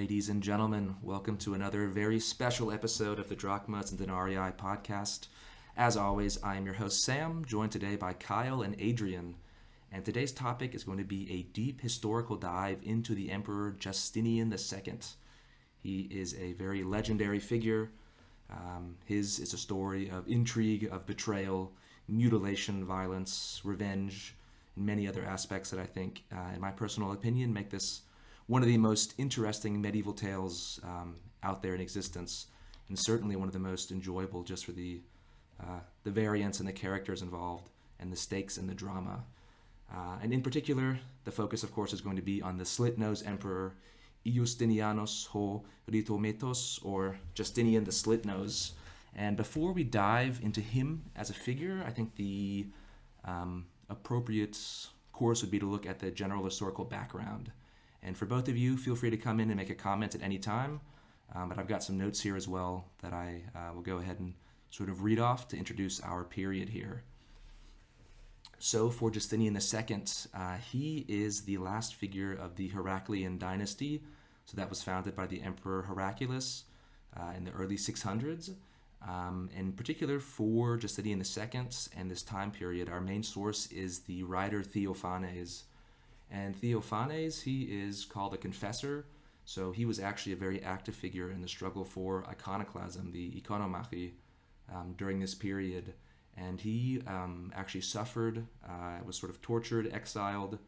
Ladies and gentlemen, welcome to another very special episode of the Drachmas and Denarii podcast. As always, I am your host Sam, joined today by Kyle and Adrian. And today's topic is going to be a deep historical dive into the Emperor Justinian II. He is a very legendary figure. His is a story of intrigue, of betrayal, mutilation, violence, revenge, and many other aspects that I think, in my personal opinion, make this one of the most interesting medieval tales out there in existence, and certainly one of the most enjoyable just for the variance and the characters involved and the stakes and the drama. And in particular, the focus, of course, is going to be on the slit-nosed emperor Justinianos ho Ritometos, or Justinian the Slit-Nose. And before we dive into him as a figure, I think the appropriate course would be to look at the general historical background. And for both of you, feel free to come in and make a comment at any time. But I've got some notes here as well that I will go ahead and sort of read off to introduce our period here. So for Justinian II, he is the last figure of the Heraclean dynasty. So that was founded by the Emperor Heraclius in the early 600s. In particular, for Justinian II and this time period, our main source is the writer Theophanes. And Theophanes, he is called a confessor, so he was actually a very active figure in the struggle for iconoclasm, the iconomachy, during this period. And he actually suffered, was sort of tortured, exiled,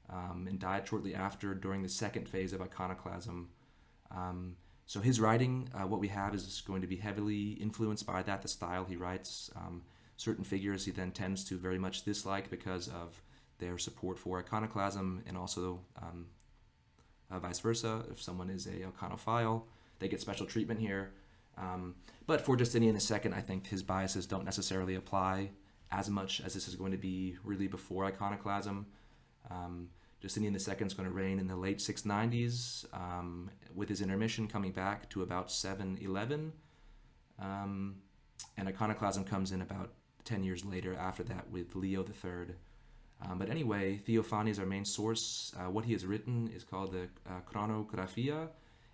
and died shortly after during the second phase of iconoclasm. So his writing, what we have is going to be heavily influenced by that, the style he writes. Certain figures he then tends to very much dislike because of their support for iconoclasm, and also vice versa. If someone is a iconophile, they get special treatment here. But for Justinian II, I think his biases don't necessarily apply as much, as this is going to be really before iconoclasm. Justinian II is going to reign in the late 690s, with his intermission coming back to about 711. And iconoclasm comes in about 10 years later after that with Leo III. But anyway, Theophanes, our main source, what he has written is called the Chronographia,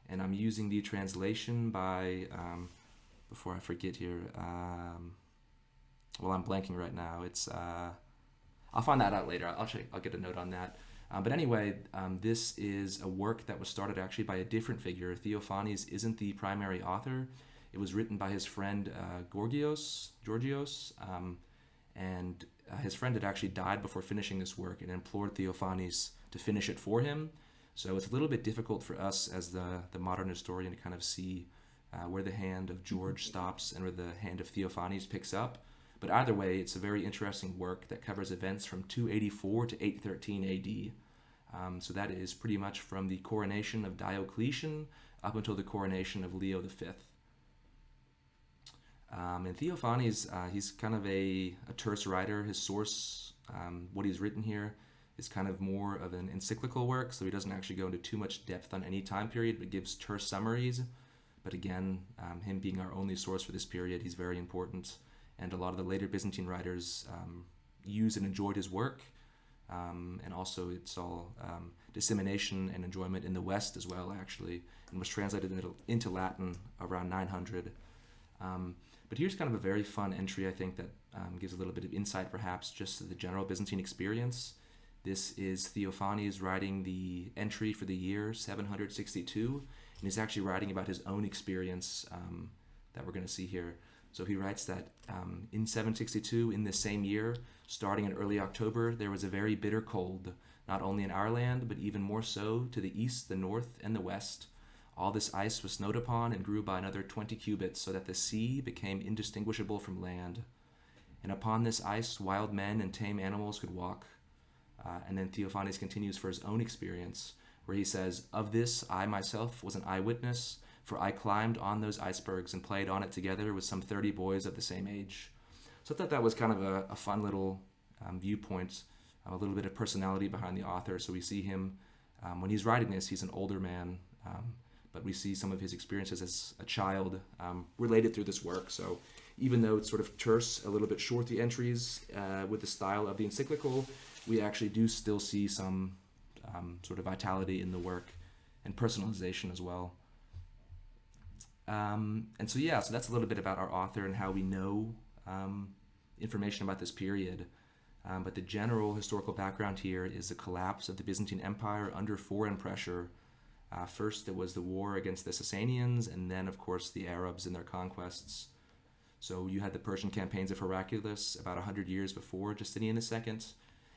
and I'm using the translation by, before I forget here, well, I'm blanking right now. It's, I'll find that out later. I'll get a note on that. But anyway, this is a work that was started actually by a different figure. Theophanes isn't the primary author. It was written by his friend Georgios, and his friend had actually died before finishing this work and implored Theophanes to finish it for him. So it's a little bit difficult for us as the modern historian to kind of see where the hand of George stops and where the hand of Theophanes picks up. But either way, it's a very interesting work that covers events from 284 to 813 AD. So that is pretty much from the coronation of Diocletian up until the coronation of Leo V. And Theophanes, he's kind of a terse writer. His source, what he's written here, is kind of more of an encyclical work, so he doesn't actually go into too much depth on any time period, but gives terse summaries. But again, him being our only source for this period, he's very important. And a lot of the later Byzantine writers used and enjoyed his work. And also it's all dissemination and enjoyment in the West as well, actually, and was translated into Latin around 900. But here's kind of a very fun entry, I think, that gives a little bit of insight, perhaps, just to the general Byzantine experience. This is Theophanes writing the entry for the year 762, and he's actually writing about his own experience that we're going to see here. So he writes that in 762, in this same year, starting in early October, there was a very bitter cold, not only in our land, but even more so to the east, the north, and the west. All this ice was snowed upon and grew by another 20 cubits, so that the sea became indistinguishable from land. And upon this ice, wild men and tame animals could walk. And then Theophanes continues for his own experience, where he says, "Of this I myself was an eyewitness, for I climbed on those icebergs and played on it together with some 30 boys of the same age." So I thought that was kind of a fun little viewpoint, a little bit of personality behind the author. So we see him, when he's writing this, he's an older man, but we see some of his experiences as a child related through this work. So even though it's sort of terse, a little bit short, the entries with the style of the encyclical, we actually do still see some sort of vitality in the work and personalization as well. So that's a little bit about our author and how we know information about this period. But the general historical background here is the collapse of the Byzantine Empire under foreign pressure. First, it was the war against the Sasanians, and then, of course, the Arabs and their conquests. So you had the Persian campaigns of Heraclius about 100 years before Justinian II, and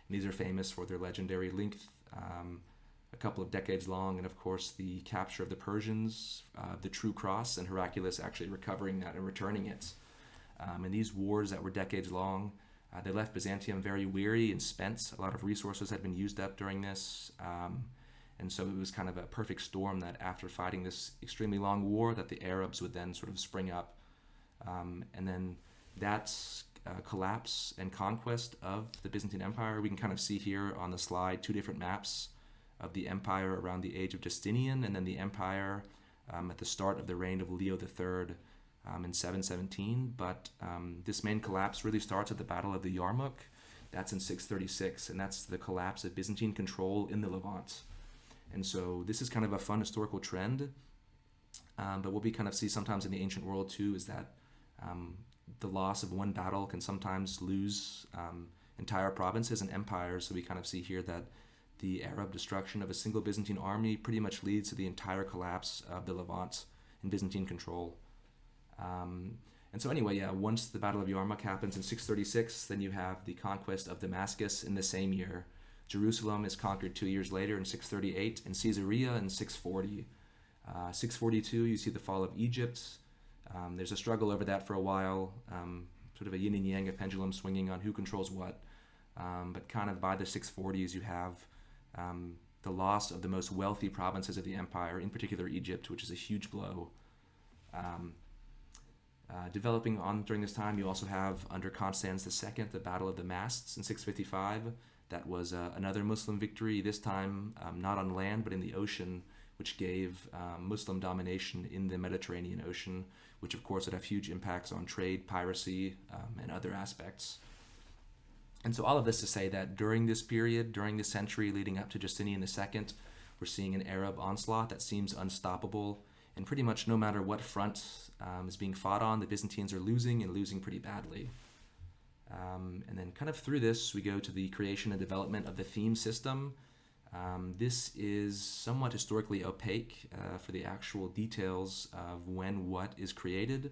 these are famous for their legendary length, a couple of decades long, and of course the capture of the Persians, the True Cross, and Heraclius actually recovering that and returning it. And these wars that were decades long, they left Byzantium very weary and spent. A lot of resources had been used up during this. And so it was kind of a perfect storm that after fighting this extremely long war, that the Arabs would then sort of spring up. And then that collapse and conquest of the Byzantine Empire, we can kind of see here on the slide two different maps of the empire around the age of Justinian, and then the empire at the start of the reign of Leo III in 717. But this main collapse really starts at the Battle of the Yarmouk. That's in 636, and that's the collapse of Byzantine control in the Levant. And so this is kind of a fun historical trend. But what we kind of see sometimes in the ancient world too is that the loss of one battle can sometimes lose entire provinces and empires. So we kind of see here that the Arab destruction of a single Byzantine army pretty much leads to the entire collapse of the Levant and Byzantine control. And so anyway, once the Battle of Yarmouk happens in 636, then you have the conquest of Damascus in the same year. Jerusalem is conquered 2 years later in 638, and Caesarea in 640. 642, you see the fall of Egypt. There's a struggle over that for a while, sort of a yin and yang, a pendulum swinging on who controls what. But kind of by the 640s, you have the loss of the most wealthy provinces of the empire, in particular Egypt, which is a huge blow. Developing on during this time, you also have under Constans II, the Battle of the Masts in 655. That was another Muslim victory, this time not on land but in the ocean, which gave Muslim domination in the Mediterranean Ocean, which of course would have huge impacts on trade, piracy, and other aspects. And so all of this to say that during this period, during this century leading up to Justinian II, we're seeing an Arab onslaught that seems unstoppable, and pretty much no matter what front is being fought on, the Byzantines are losing and losing pretty badly. And then kind of through this, we go to the creation and development of the theme system. This is somewhat historically opaque for the actual details of when what is created,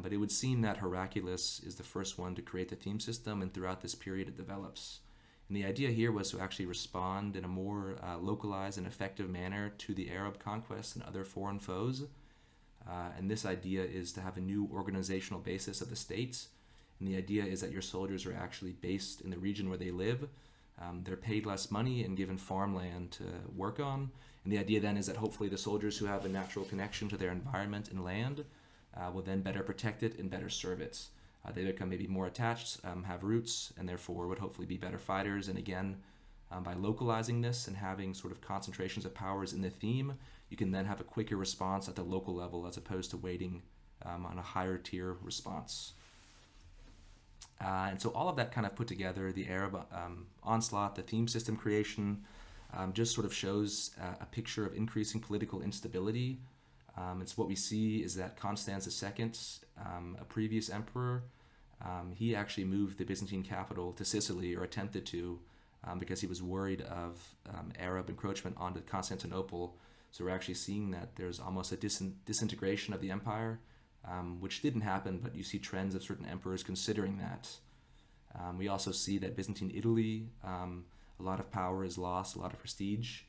but it would seem that Heraclius is the first one to create the theme system, and throughout this period it develops. And the idea here was to actually respond in a more localized and effective manner to the Arab conquests and other foreign foes. And this idea is to have a new organizational basis of the states. And the idea is that your soldiers are actually based in the region where they live. They're paid less money and given farmland to work on. And the idea then is that hopefully the soldiers who have a natural connection to their environment and land will then better protect it and better serve it. They become maybe more attached, have roots, and therefore would hopefully be better fighters. And again, by localizing this and having sort of concentrations of powers in the theme, you can then have a quicker response at the local level as opposed to waiting on a higher tier response. And so all of that kind of put together, the Arab onslaught, the theme system creation, just sort of shows a picture of increasing political instability. It's what we see is that Constans II, a previous emperor, he actually moved the Byzantine capital to Sicily, or attempted to, because he was worried of Arab encroachment onto Constantinople. So we're actually seeing that there's almost a disintegration of the empire, which didn't happen, but you see trends of certain emperors considering that. We also see that Byzantine Italy, a lot of power is lost, a lot of prestige.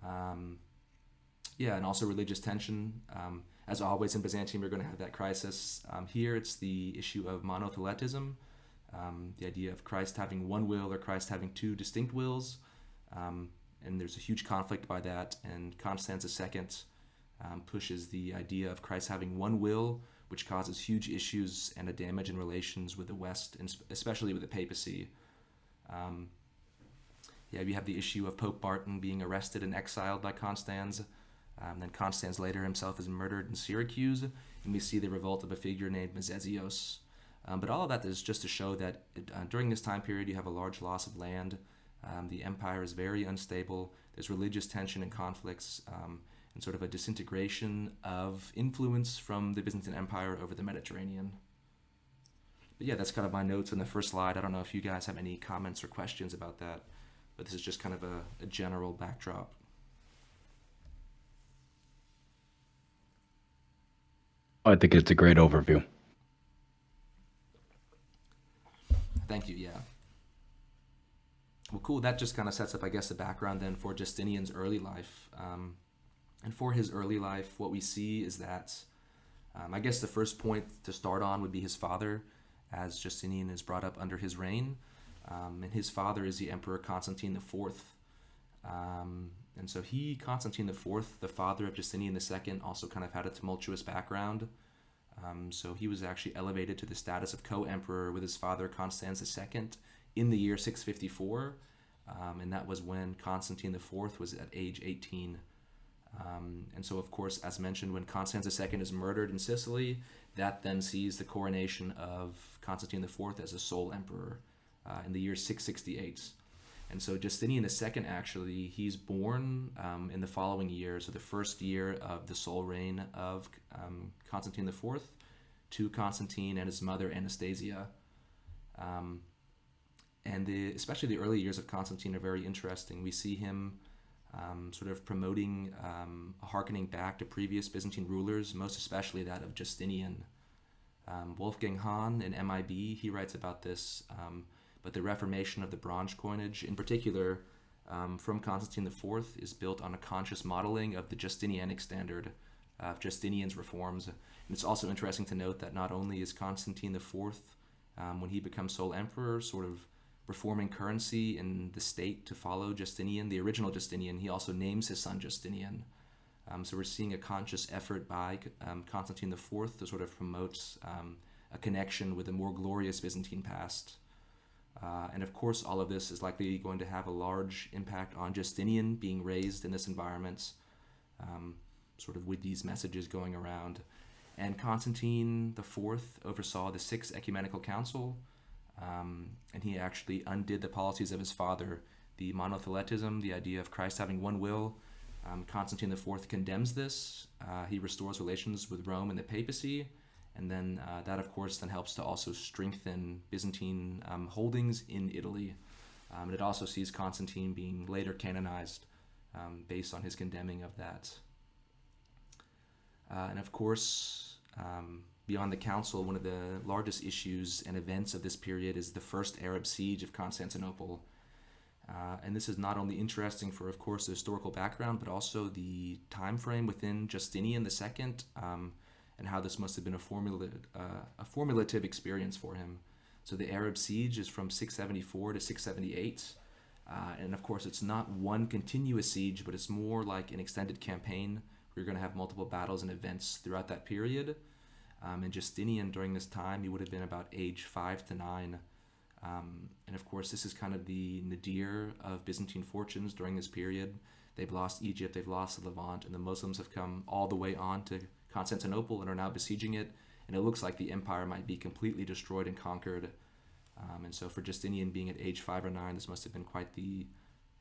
And also religious tension. As always in Byzantium, we're going to have that crisis. Here it's the issue of monotheletism, the idea of Christ having one will or Christ having two distinct wills. And there's a huge conflict by that, and Constans II pushes the idea of Christ having one will, which causes huge issues and a damage in relations with the West, and especially with the papacy. We have the issue of Pope Barton being arrested and exiled by Constans. Then Constans later himself is murdered in Syracuse, and we see the revolt of a figure named Mezezios. But all of that is just to show that during this time period you have a large loss of land, The empire is very unstable. There's religious tension and conflicts, and sort of a disintegration of influence from the Byzantine Empire over the Mediterranean. But yeah, that's kind of my notes on the first slide. I don't know if you guys have any comments or questions about that, but this is just kind of a general backdrop. I think it's a great overview. Thank you, yeah. Well, cool. That just kind of sets up, I guess, the background then for Justinian's early life. And for his early life, what we see is that, I guess the first point to start on would be his father, as Justinian is brought up under his reign. And his father is the Emperor Constantine IV. And so Constantine IV, the father of Justinian II, also kind of had a tumultuous background. So he was actually elevated to the status of co-emperor with his father Constans II in the year 654, and that was when Constantine IV was at age 18. And so, of course, as mentioned, when Constans II is murdered in Sicily, that then sees the coronation of Constantine IV as a sole emperor in the year 668. And so Justinian II, actually, he's born in the following year, so the first year of the sole reign of Constantine IV, to Constantine and his mother Anastasia. And especially the early years of Constantine are very interesting. We see him sort of promoting harkening back to previous Byzantine rulers, most especially that of Justinian. Wolfgang Hahn in MIB, he writes about this, but the reformation of the bronze coinage, in particular from Constantine IV, is built on a conscious modeling of the Justinianic standard of Justinian's reforms. And it's also interesting to note that not only is Constantine IV, when he becomes sole emperor, sort of reforming currency in the state to follow Justinian, the original Justinian, he also names his son Justinian. So we're seeing a conscious effort by Constantine IV to sort of promote a connection with a more glorious Byzantine past. And of course, all of this is likely going to have a large impact on Justinian being raised in this environment, sort of with these messages going around. And Constantine IV oversaw the Sixth Ecumenical Council, and he actually undid the policies of his father, the monotheletism, the idea of Christ having one will. Constantine IV condemns this. He restores relations with Rome and the papacy, and then that, of course, then helps to also strengthen Byzantine holdings in Italy. And it also sees Constantine being later canonized based on his condemning of that. And of course, beyond the council, one of the largest issues and events of this period is the first Arab siege of Constantinople. And this is not only interesting for, of course, the historical background, but also the time frame within Justinian II, and how this must have been a formulative experience for him. So the Arab siege is from 674 to 678. And of course, it's not one continuous siege, but it's more like an extended campaign. You're going to have multiple battles and events throughout that period. And Justinian, during this time, he would have been about age 5 to 9. And of course, this is kind of the nadir of Byzantine fortunes during this period. They've lost Egypt, they've lost the Levant, and the Muslims have come all the way on to Constantinople and are now besieging it. And it looks like the empire might be completely destroyed and conquered. And so for Justinian, being at age 5 or 9, this must have been quite the,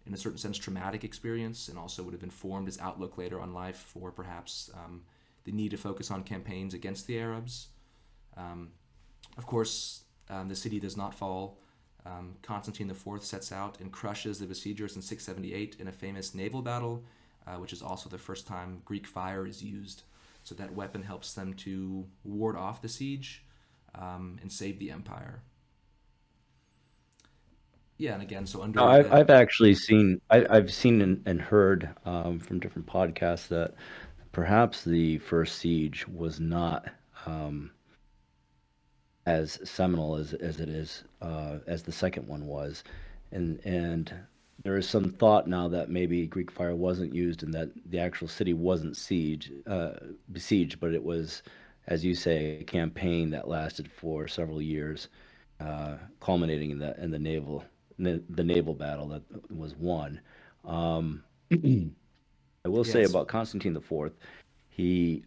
in a certain sense, traumatic experience, and also would have informed his outlook later on life for perhaps the need to focus on campaigns against the Arabs. Of course, the city does not fall. Constantine IV sets out and crushes the besiegers in 678 in a famous naval battle, which is also the first time Greek fire is used. So that weapon helps them to ward off the siege and save the empire. Yeah, and again, so under No, I've actually seen I've seen and heard from different podcasts that perhaps the first siege was not as seminal as it is as the second one was, and there is some thought now that maybe Greek fire wasn't used and that the actual city wasn't besieged, but it was, as you say, a campaign that lasted for several years, culminating in the naval battle that was won. Um, I will say yes, about Constantine IV, he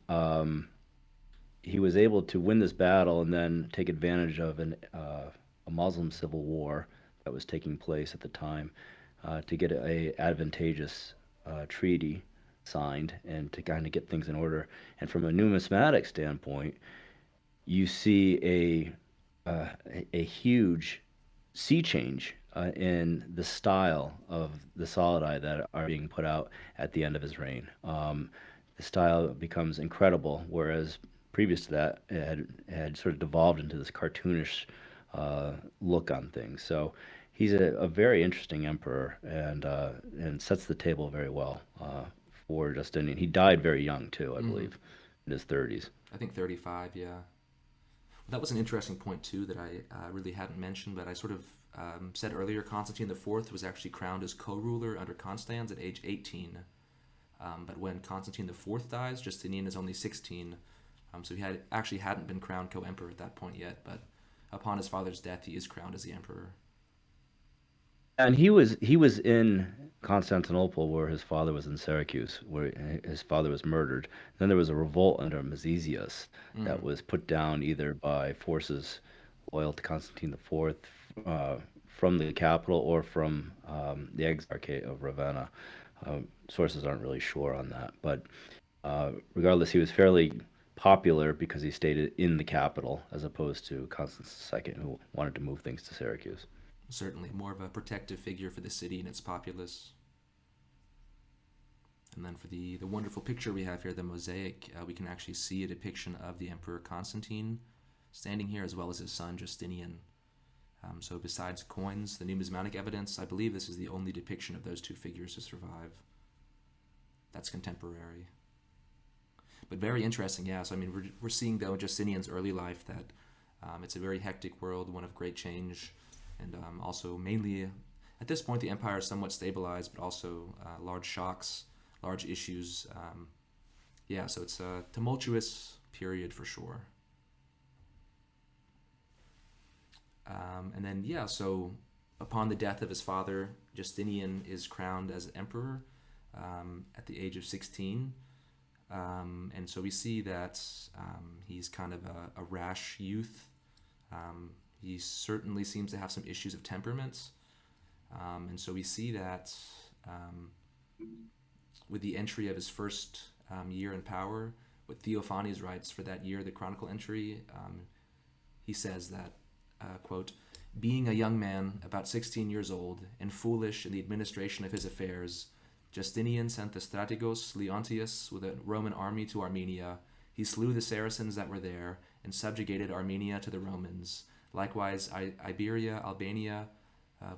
he was able to win this battle and then take advantage of a Muslim civil war that was taking place at the time. to get a advantageous treaty signed and to kind of get things in order. And from a numismatic standpoint, you see a huge sea change in the style of the solidi that are being put out at the end of his reign. The style becomes incredible, whereas previous to that, it had sort of devolved into this cartoonish look on things. So he's a very interesting emperor and sets the table very well for Justinian. He died very young too, I Mm-hmm. believe, in his 30s. I think 35, yeah. That was an interesting point, too, that I really hadn't mentioned, but I sort of said earlier Constantine IV was actually crowned as co ruler under Constans at age 18. But when Constantine IV dies, Justinian is only 16. So he actually hadn't been crowned co emperor at that point yet, but upon his father's death, he is crowned as the emperor. And he was in Constantinople where his father was in Syracuse, where his father was murdered. Then there was a revolt under Mezesius that Mm, was put down either by forces loyal to Constantine IV from the capital or from the Exarchate of Ravenna. Sources aren't really sure on that, but regardless, he was fairly popular because he stayed in the capital as opposed to Constance II, who wanted to move things to Syracuse. certainly more of a protective figure for the city and its populace. And then for the wonderful picture we have here, the mosaic, we can actually see a depiction of the Emperor Constantine standing here, as well as his son Justinian. So besides coins, the numismatic evidence, I believe this is the only depiction of those two figures to survive. That's contemporary. But very interesting, yeah. So I mean, we're seeing though in Justinian's early life that it's a very hectic world, one of great change, and also mainly at this point the empire is somewhat stabilized, but also large shocks, large issues. Yeah, so it's a tumultuous period for sure. And then yeah, so upon the death of his father, Justinian is crowned as emperor at the age of 16. And so we see that he's kind of a rash youth. He certainly seems to have some issues of temperament. And so we see that um, with the entry of his first year in power, what Theophanes writes for that year, the chronicle entry, he says that, quote, being a young man, about 16 years old, and foolish in the administration of his affairs, Justinian sent the strategos Leontius with a Roman army to Armenia. He slew the Saracens that were there and subjugated Armenia to the Romans. Likewise, Iberia, Albania,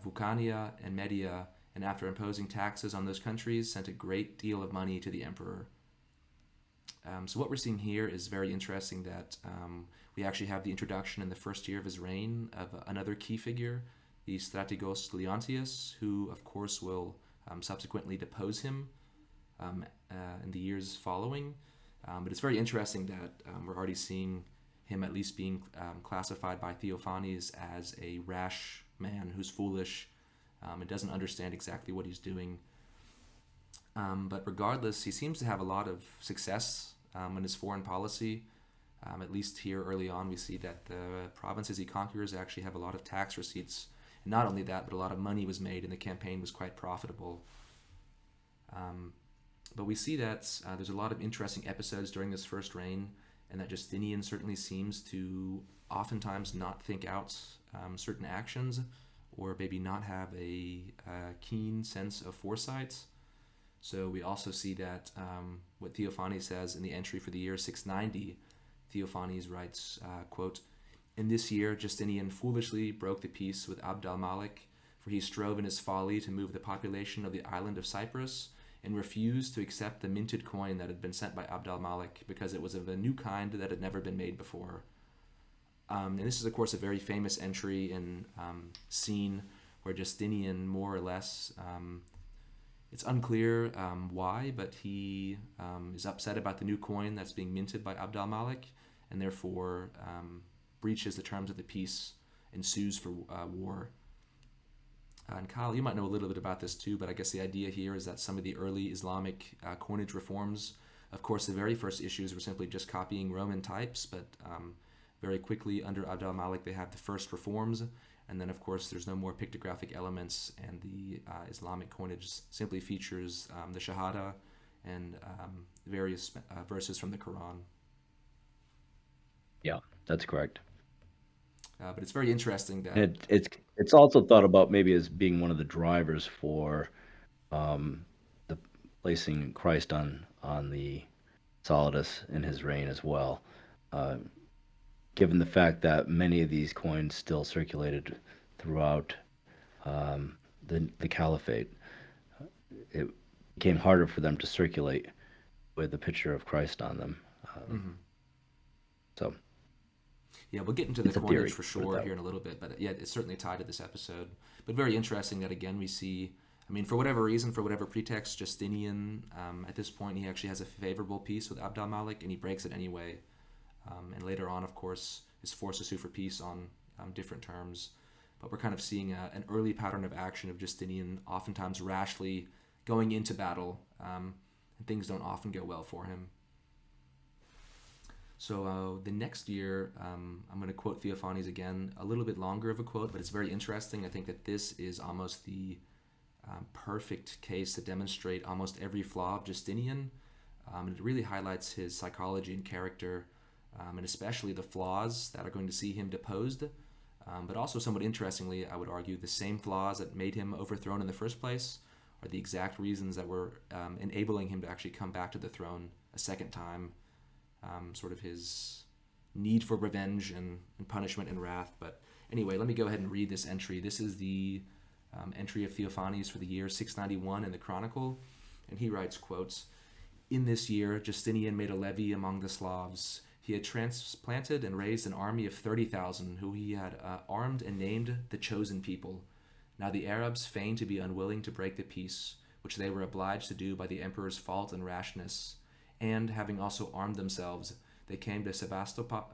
Vulcania, and Media, and after imposing taxes on those countries, sent a great deal of money to the emperor. So what we're seeing here is very interesting that we actually have the introduction in the first year of his reign of another key figure, the strategos Leontius, who of course will subsequently depose him in the years following. But it's very interesting that we're already seeing him at least being classified by Theophanes as a rash man who's foolish and doesn't understand exactly what he's doing. But regardless, he seems to have a lot of success in his foreign policy. At least here early on, we see that the provinces he conquers actually have a lot of tax receipts. And not only that, but a lot of money was made, and the campaign was quite profitable. But we see that there's a lot of interesting episodes during this first reign, and that Justinian certainly seems to oftentimes not think out certain actions, or maybe not have a keen sense of foresight. So we also see that what Theophanes says in the entry for the year 690, Theophanes writes, quote, in this year Justinian foolishly broke the peace with Abd al-Malik, for he strove in his folly to move the population of the island of Cyprus and refused to accept the minted coin that had been sent by Abd al-Malik because it was of a new kind that had never been made before. And this is, of course, a very famous entry and scene where Justinian, more or less, it's unclear why, but he is upset about the new coin that's being minted by Abd al-Malik, and therefore breaches the terms of the peace and sues for war. And Kyle, you might know a little bit about this too, but I guess the idea here is that some of the early Islamic coinage reforms, of course, the very first issues were simply just copying Roman types, but very quickly under Abd al-Malik they have the first reforms, and And then, of course, there's no more pictographic elements, and the Islamic coinage simply features the Shahada and various verses from the Quran. Yeah, that's correct. But it's very interesting that, And it's also thought about maybe as being one of the drivers for the placing Christ on the Solidus in his reign as well. Uh, Given the fact that many of these coins still circulated throughout the caliphate, it became harder for them to circulate with a picture of Christ on them. mhm. So Yeah, we'll get into the it's a coinage theory, for put it sure that here way. in a little bit, but yeah, it's certainly tied to this episode. But very interesting that again we see, I mean, for whatever reason, for whatever pretext, Justinian, at this point, he actually has a favorable peace with Abd al-Malik, and he breaks it anyway. And later on, of course, is forced to sue for peace on different terms. But we're kind of seeing an early pattern of action of Justinian, oftentimes rashly going into battle, and things don't often go well for him. So the next year, I'm going to quote Theophanes again, a little bit longer of a quote, but it's very interesting. I think that this is almost the perfect case to demonstrate almost every flaw of Justinian. And it really highlights his psychology and character, and especially the flaws that are going to see him deposed. But also, somewhat interestingly, I would argue the same flaws that made him overthrown in the first place are the exact reasons that were enabling him to actually come back to the throne a second time. Sort of his need for revenge and punishment and wrath. But anyway, let me go ahead and read this entry. This is the entry of Theophanes for the year 691 in the Chronicle, and he writes, quotes, "In this year, Justinian made a levy among the Slavs. He had transplanted and raised an army of 30,000, who he had armed and named the Chosen People. Now the Arabs feigned to be unwilling to break the peace, which they were obliged to do by the emperor's fault and rashness. And, having also armed themselves, they came to Sebastopol,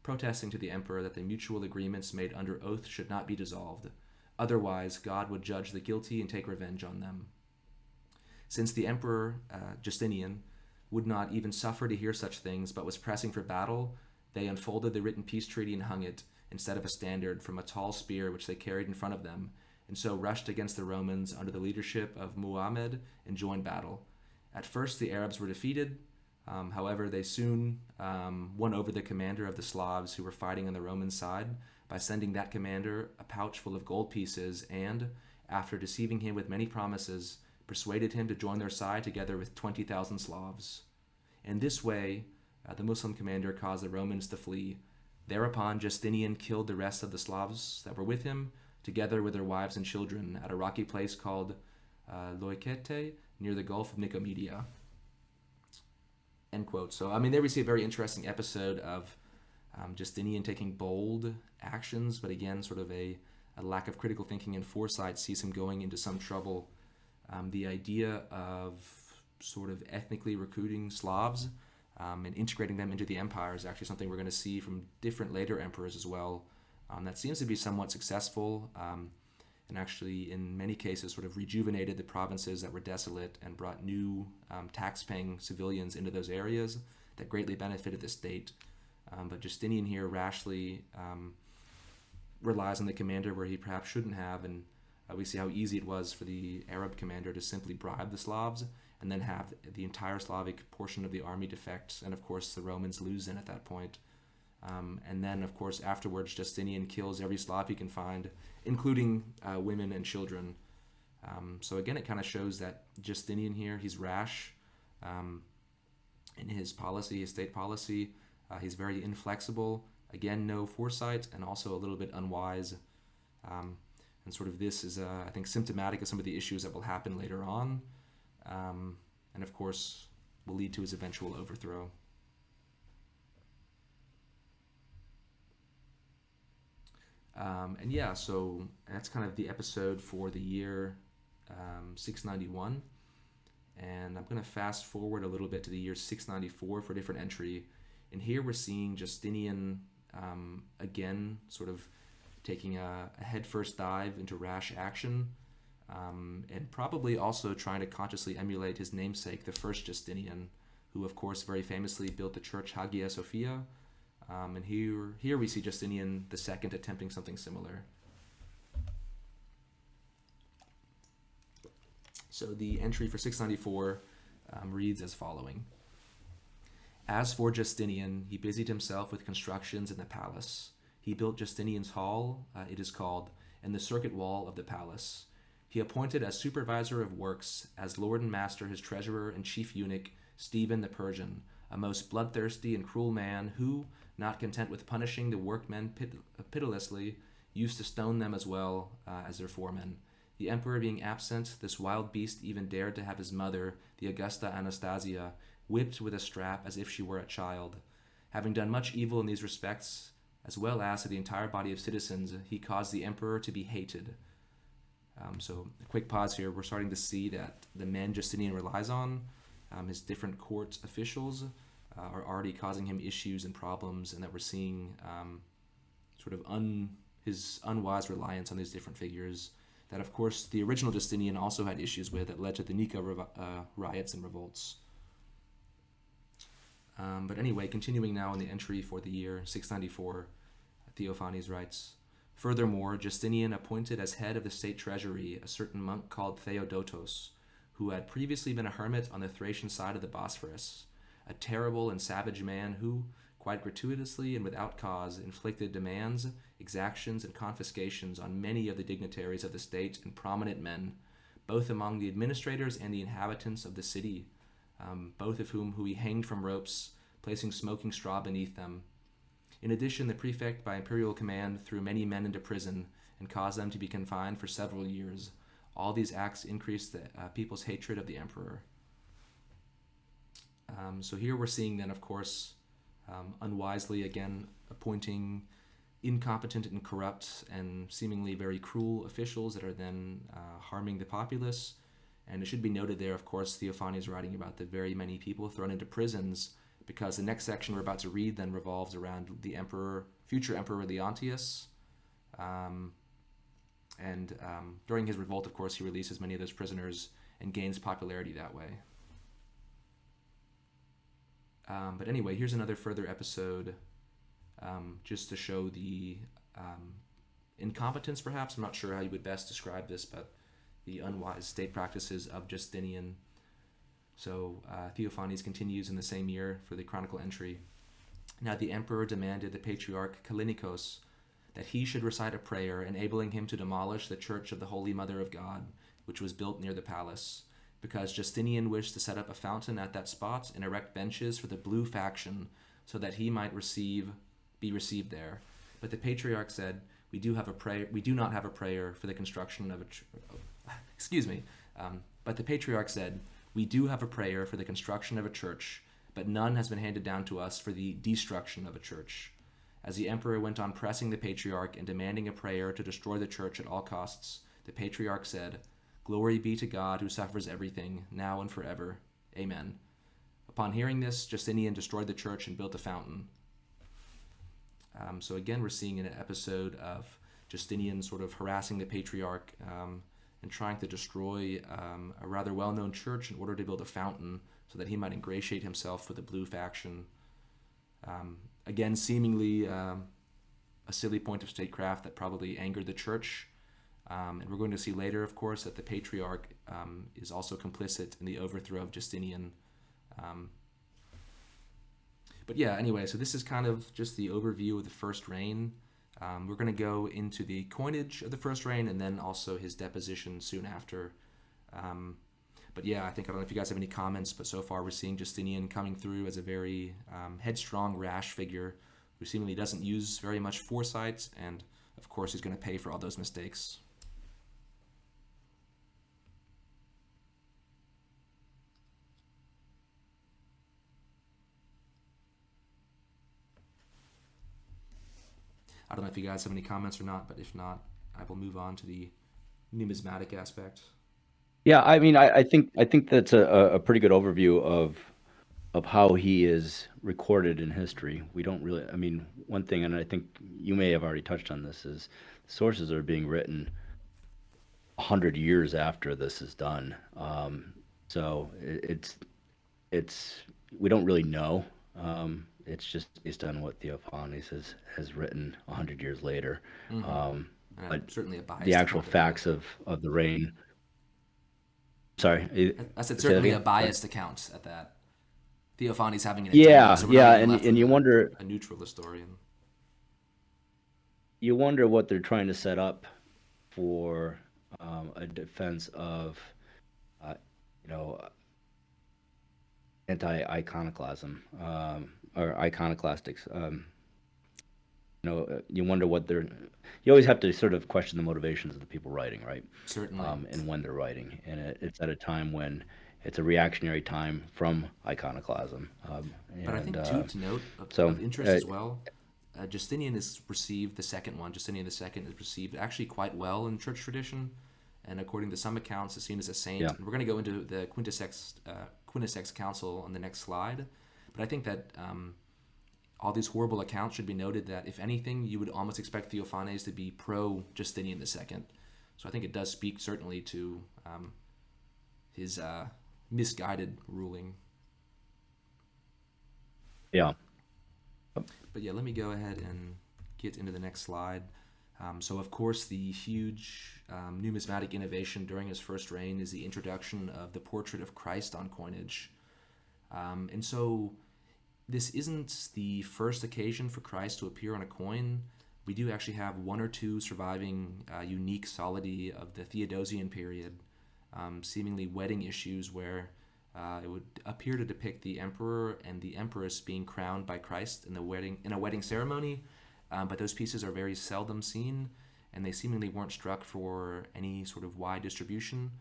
protesting to the emperor that the mutual agreements made under oath should not be dissolved. Otherwise, God would judge the guilty and take revenge on them. Since the emperor, Justinian, would not even suffer to hear such things, but was pressing for battle, they unfolded the written peace treaty and hung it, instead of a standard, from a tall spear which they carried in front of them, and so rushed against the Romans under the leadership of Muhammad and joined battle. At first, the Arabs were defeated. However, they soon won over the commander of the Slavs who were fighting on the Roman side by sending that commander a pouch full of gold pieces and, after deceiving him with many promises, persuaded him to join their side together with 20,000 Slavs. In this way, the Muslim commander caused the Romans to flee. Thereupon, Justinian killed the rest of the Slavs that were with him, together with their wives and children, at a rocky place called Loikete, near the Gulf of Nicomedia." End quote. So, I mean, there we see a very interesting episode of Justinian taking bold actions, but again, sort of a lack of critical thinking and foresight sees him going into some trouble. The idea of sort of ethnically recruiting Slavs and integrating them into the empire is actually something we're going to see from different later emperors as well. That seems to be somewhat successful. And actually, in many cases, sort of rejuvenated the provinces that were desolate and brought new tax-paying civilians into those areas that greatly benefited the state. But Justinian here rashly relies on the commander where he perhaps shouldn't have, and we see how easy it was for the Arab commander to simply bribe the Slavs and then have the entire Slavic portion of the army defect, and of course the Romans lose in at that point. And then, of course, afterwards, Justinian kills every Slav he can find, including women and children. So again, it kind of shows that Justinian here, he's rash in his policy, his state policy. He's very inflexible. Again, no foresight, and also a little bit unwise. And sort of this is, I think, symptomatic of some of the issues that will happen later on. And of course, will lead to his eventual overthrow. And yeah, so that's kind of the episode for the year 691. And I'm going to fast forward a little bit to the year 694 for a different entry. And here we're seeing Justinian again sort of taking a headfirst dive into rash action, and probably also trying to consciously emulate his namesake, the first Justinian, who of course very famously built the church Hagia Sophia, And here we see Justinian II attempting something similar. So the entry for 694 reads as following. As for Justinian, he busied himself with constructions in the palace. He built Justinian's Hall, it is called, and the circuit wall of the palace. He appointed as supervisor of works, as lord and master his treasurer and chief eunuch, Stephen the Persian, a most bloodthirsty and cruel man who, not content with punishing the workmen pitilessly, used to stone them as well as their foremen. The emperor being absent, this wild beast even dared to have his mother, the Augusta Anastasia, whipped with a strap as if she were a child. Having done much evil in these respects, as well as to the entire body of citizens, he caused the emperor to be hated. So a quick pause here. We're starting to see that the men Justinian relies on, his different court officials, are already causing him issues and problems, and that we're seeing his unwise reliance on these different figures that, of course, the original Justinian also had issues with that led to the Nika riots and revolts. But anyway, continuing now in the entry for the year 694, Theophanes writes, furthermore, Justinian appointed as head of the state treasury a certain monk called Theodotos, who had previously been a hermit on the Thracian side of the Bosphorus, a terrible and savage man who, quite gratuitously and without cause, inflicted demands, exactions, and confiscations on many of the dignitaries of the state and prominent men, both among the administrators and the inhabitants of the city, both of whom he hanged from ropes, placing smoking straw beneath them. In addition, the prefect by imperial command threw many men into prison and caused them to be confined for several years. All these acts increased the people's hatred of the emperor. So here we're seeing then, of course, unwisely again appointing incompetent and corrupt and seemingly very cruel officials that are then harming the populace. And it should be noted there, of course, Theophanes is writing about the very many people thrown into prisons, because the next section we're about to read then revolves around the future emperor Leontius. During his revolt, of course, he releases many of those prisoners and gains popularity that way. But anyway, here's another further episode just to show the incompetence, perhaps. I'm not sure how you would best describe this, but the unwise state practices of Justinian. So Theophanes continues in the same year for the chronicle entry. Now the emperor demanded the patriarch Callinicos that he should recite a prayer enabling him to demolish the church of the Holy Mother of God, which was built near the palace, because Justinian wished to set up a fountain at that spot and erect benches for the blue faction, so that he might be received there. But the patriarch said, "We do not have a prayer for the construction of a." But the patriarch said, "We do have a prayer for the construction of a church, but none has been handed down to us for the destruction of a church." As the emperor went on pressing the patriarch and demanding a prayer to destroy the church at all costs, the patriarch said, "Glory be to God who suffers everything, now and forever. Amen." Upon hearing this, Justinian destroyed the church and built a fountain. So again, we're seeing an episode of Justinian sort of harassing the patriarch and trying to destroy a rather well-known church in order to build a fountain so that he might ingratiate himself with the blue faction. Again, seemingly a silly point of statecraft that probably angered the church. And we're going to see later, of course, that the patriarch is also complicit in the overthrow of Justinian. But yeah, anyway, so this is kind of just the overview of the first reign. We're going to go into the coinage of the first reign and then also his deposition soon after. But yeah, I don't know if you guys have any comments, but so far we're seeing Justinian coming through as a very headstrong, rash figure who seemingly doesn't use very much foresight, and of course he's going to pay for all those mistakes. I don't know if you guys have any comments or not, but if not, I will move on to the numismatic aspect. Yeah, I mean, I think that's a pretty good overview of how he is recorded in history. We don't really, I mean, one thing, and I think you may have already touched on this, is sources are being written 100 years after this is done. So it's we don't really know it's just based on what Theophanes has written 100 years later. Mm-hmm. Um, but Certainly a the biased actual account of that. facts of the reign. Sorry, I said say that certainly a again. Go ahead. biased account at that. Theophanes having an agenda, Yeah, so we're not yeah, even and left with you wonder a neutral historian. what they're trying to set up for a defense of uh, you know anti-iconoclasm or iconoclastics. You wonder what they're. You always have to sort of question the motivations of the people writing, right? Certainly. And when they're writing, and it's at a time when it's a reactionary time from iconoclasm, But I and think, too, to note so of interest as well, Justinian is received, the second one, Justinian II, is received actually quite well in church tradition. And according to some accounts, is seen as a saint. yeah, And we're going to go into the Quinisex Council on the next slide. But I think that all these horrible accounts should be noted that, if anything, you would almost expect Theophanes to be pro Justinian II. So I think it does speak certainly to his misguided ruling. yeah, But yeah, let me go ahead and get into the next slide. So, of course, the huge numismatic innovation during his first reign is the introduction of the portrait of Christ on coinage. And so, this isn't the first occasion for Christ to appear on a coin. We do actually have one or two surviving unique solidi of the Theodosian period, seemingly wedding issues where it would appear to depict the emperor and the empress being crowned by Christ in a wedding ceremony. But those pieces are very seldom seen, and they seemingly weren't struck for any sort of wide distribution.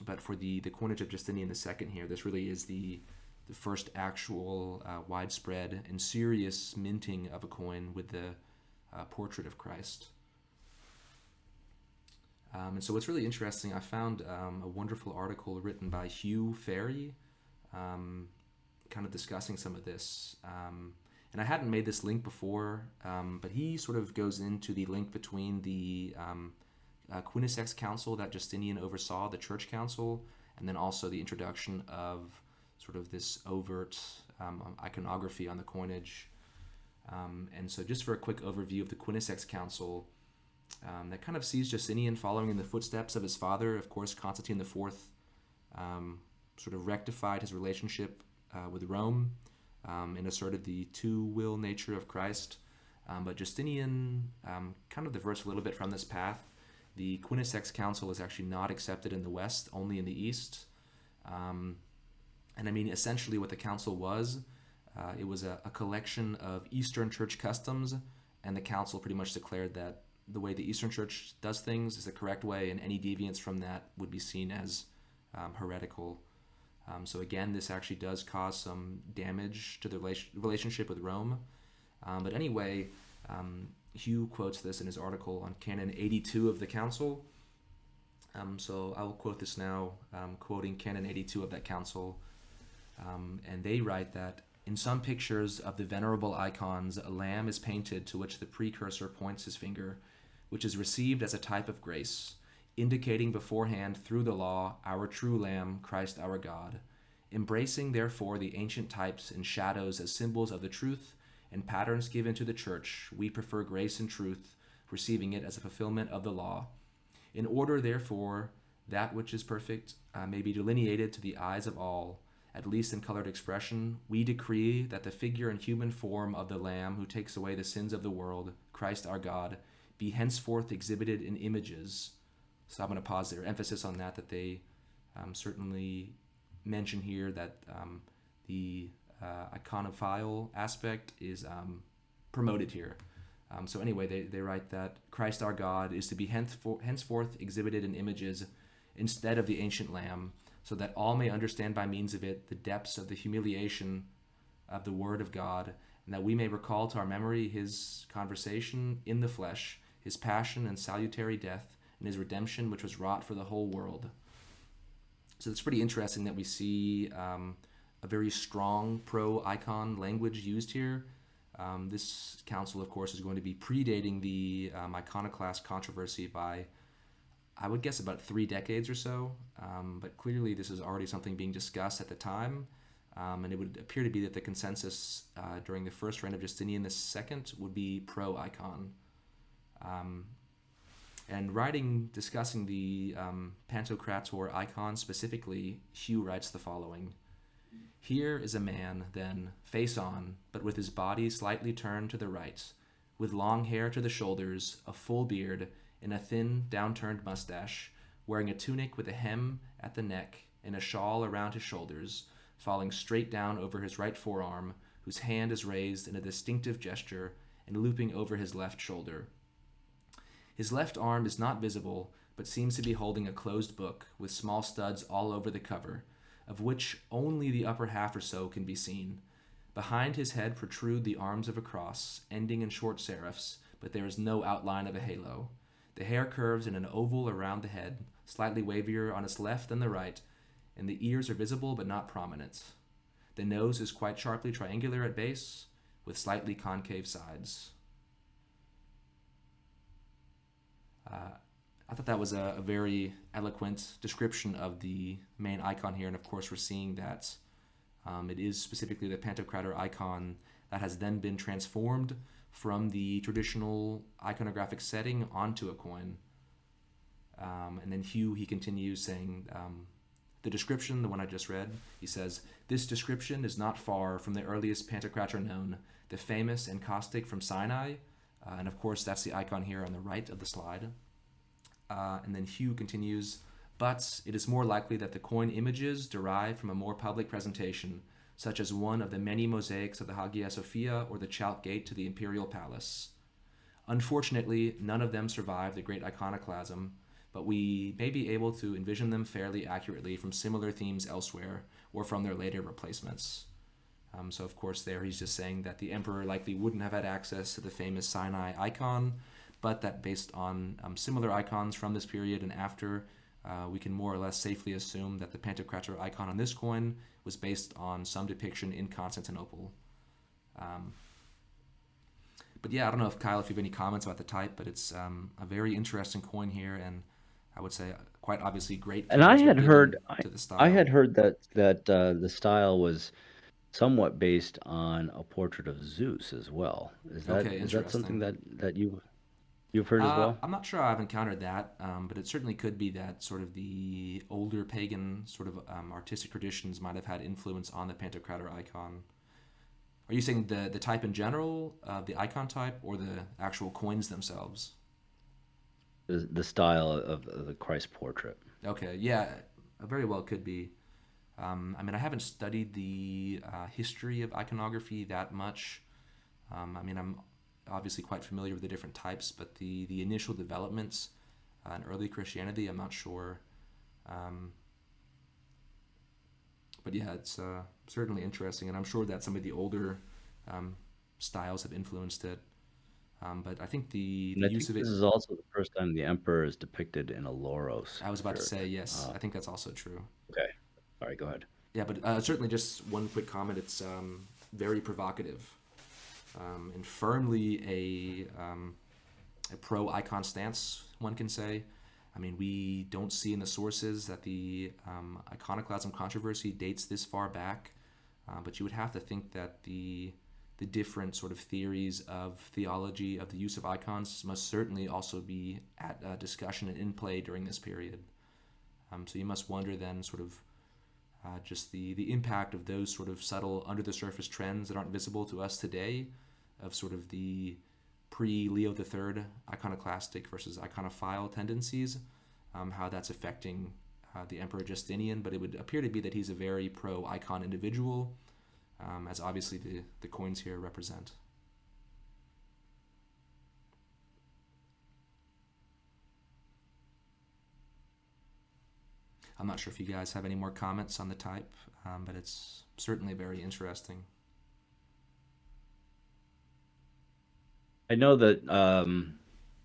But for the coinage of Justinian II here, this really is the first actual widespread and serious minting of a coin with the portrait of Christ. And so what's really interesting, I found a wonderful article written by Hugh Ferry, kind of discussing some of this. And I hadn't made this link before, but he sort of goes into the link between the Quinisex Council that Justinian oversaw, the Church Council, and then also the introduction of sort of this overt iconography on the coinage. And so just for a quick overview of the Quinisex Council, that kind of sees Justinian following in the footsteps of his father, of course, Constantine IV, sort of rectified his relationship with Rome and asserted the two-will nature of Christ. But Justinian kind of diverts a little bit from this path. The Quinisex Council is actually not accepted in the West, only in the East. And I mean, essentially what the council was, it was a collection of Eastern Church customs, and the council pretty much declared that the way the Eastern Church does things is the correct way, and any deviance from that would be seen as heretical. So again, this actually does cause some damage to the relationship with Rome. But anyway, Hugh quotes this in his article on Canon 82 of the Council. So I will quote this now, quoting Canon 82 of that Council. And they write that, in some pictures of the venerable icons, a lamb is painted to which the precursor points his finger, which is received as a type of grace, indicating beforehand through the law our true Lamb, Christ our God. Embracing, therefore, the ancient types and shadows as symbols of the truth and patterns given to the Church, we prefer grace and truth, receiving it as a fulfillment of the law. In order, therefore, that which is perfect may be delineated to the eyes of all, at least in colored expression, we decree that the figure and human form of the Lamb who takes away the sins of the world, Christ our God, be henceforth exhibited in images. So I'm going to pause there. Emphasis on that they certainly mention here that the iconophile aspect is promoted here. So anyway, they write that Christ our God is to be henceforth exhibited in images instead of the ancient Lamb, so that all may understand by means of it the depths of the humiliation of the Word of God, and that we may recall to our memory his conversation in the flesh, his passion and salutary death, and his redemption which was wrought for the whole world. So it's pretty interesting that we see a very strong pro-icon language used here. This council, of course, is going to be predating the iconoclast controversy by, I would guess, about 3 decades or so. But clearly this is already something being discussed at the time. And it would appear to be that the consensus during the first reign of Justinian II would be pro-icon. Um, and writing discussing the Pantocrator icon specifically, Hugh writes the following. Here is a man, then, face on, but with his body slightly turned to the right, with long hair to the shoulders, a full beard, and a thin, downturned mustache, wearing a tunic with a hem at the neck and a shawl around his shoulders, falling straight down over his right forearm, whose hand is raised in a distinctive gesture and looping over his left shoulder. His left arm is not visible, but seems to be holding a closed book with small studs all over the cover, of which only the upper half or so can be seen. Behind his head protrude the arms of a cross, ending in short serifs, but there is no outline of a halo. The hair curves in an oval around the head, slightly wavier on its left than the right, and the ears are visible but not prominent. The nose is quite sharply triangular at base, with slightly concave sides. I thought that was a very eloquent description of the main icon here, and of course we're seeing that it is specifically the Pantocrator icon that has then been transformed from the traditional iconographic setting onto a coin. And then Hugh, he continues saying, the description, the one I just read, he says, this description is not far from the earliest Pantocrator known, the famous encaustic from Sinai, and of course that's the icon here on the right of the slide. And then Hugh continues, but it is more likely that the coin images derive from a more public presentation, such as one of the many mosaics of the Hagia Sophia or the Chalk Gate to the Imperial Palace. Unfortunately, none of them survive the great iconoclasm, but we may be able to envision them fairly accurately from similar themes elsewhere or from their later replacements. So of course there he's just saying that the emperor likely wouldn't have had access to the famous Sinai icon, but that based on similar icons from this period and after, we can more or less safely assume that the Pantocrator icon on this coin was based on some depiction in Constantinople. But yeah, I don't know if Kyle, if you have any comments about the type, but it's a very interesting coin here, and I would say quite obviously great And I credence had heard, to the I style. had heard that the style was somewhat based on a portrait of Zeus as well. Okay, Is that something interesting. that you've heard as well? I'm not sure I've encountered that, but it certainly could be that sort of the older pagan sort of artistic traditions might have had influence on the Pantocrator icon. Are you saying the type in general, the icon type, or the actual coins themselves? The style of the Christ portrait. Okay, yeah, very well could be. I mean, I haven't studied the history of iconography that much. I mean, I'm obviously quite familiar with the different types, but the initial developments in early Christianity, I'm not sure. Um, but yeah, it's certainly interesting, and I'm sure that some of the older styles have influenced it. But I think the And I think use of this it, is also the first time the emperor is depicted in a Loros I was about to shirt. say, yes, Uh, I think that's also true. okay. All right, go ahead. Yeah, but certainly just one quick comment. It's very provocative and firmly a pro-icon stance, one can say. I mean, we don't see in the sources that the iconoclasm controversy dates this far back, but you would have to think that the different sort of theories of theology of the use of icons must certainly also be at discussion and in play during this period. So you must wonder then sort of just the impact of those sort of subtle under the surface trends that aren't visible to us today, of sort of the pre-Leo III iconoclastic versus iconophile tendencies, how that's affecting the Emperor Justinian. But it would appear to be that he's a very pro-icon individual, as obviously the coins here represent. I'm not sure if you guys have any more comments on the type, but it's certainly very interesting. I know that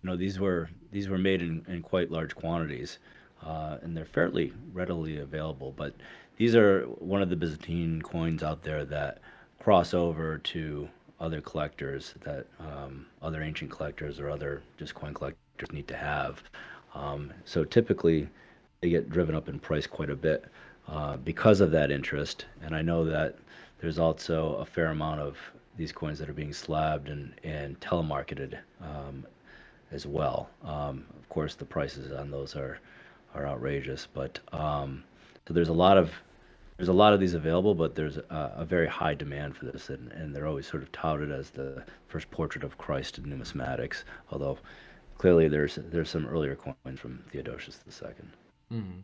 these were made in quite large quantities, and they're fairly readily available. But these are one of the Byzantine coins out there that cross over to other collectors that other ancient collectors or other just coin collectors need to have. So typically they get driven up in price quite a bit. because of that interest. And I know that there's also a fair amount of these coins that are being slabbed and telemarketed as well. Of course, the prices on those are outrageous, but so there's a lot of these available, but there's a very high demand for this, and they're always sort of touted as the first portrait of Christ in numismatics. Although clearly there's some earlier coins from Theodosius II. Hmm.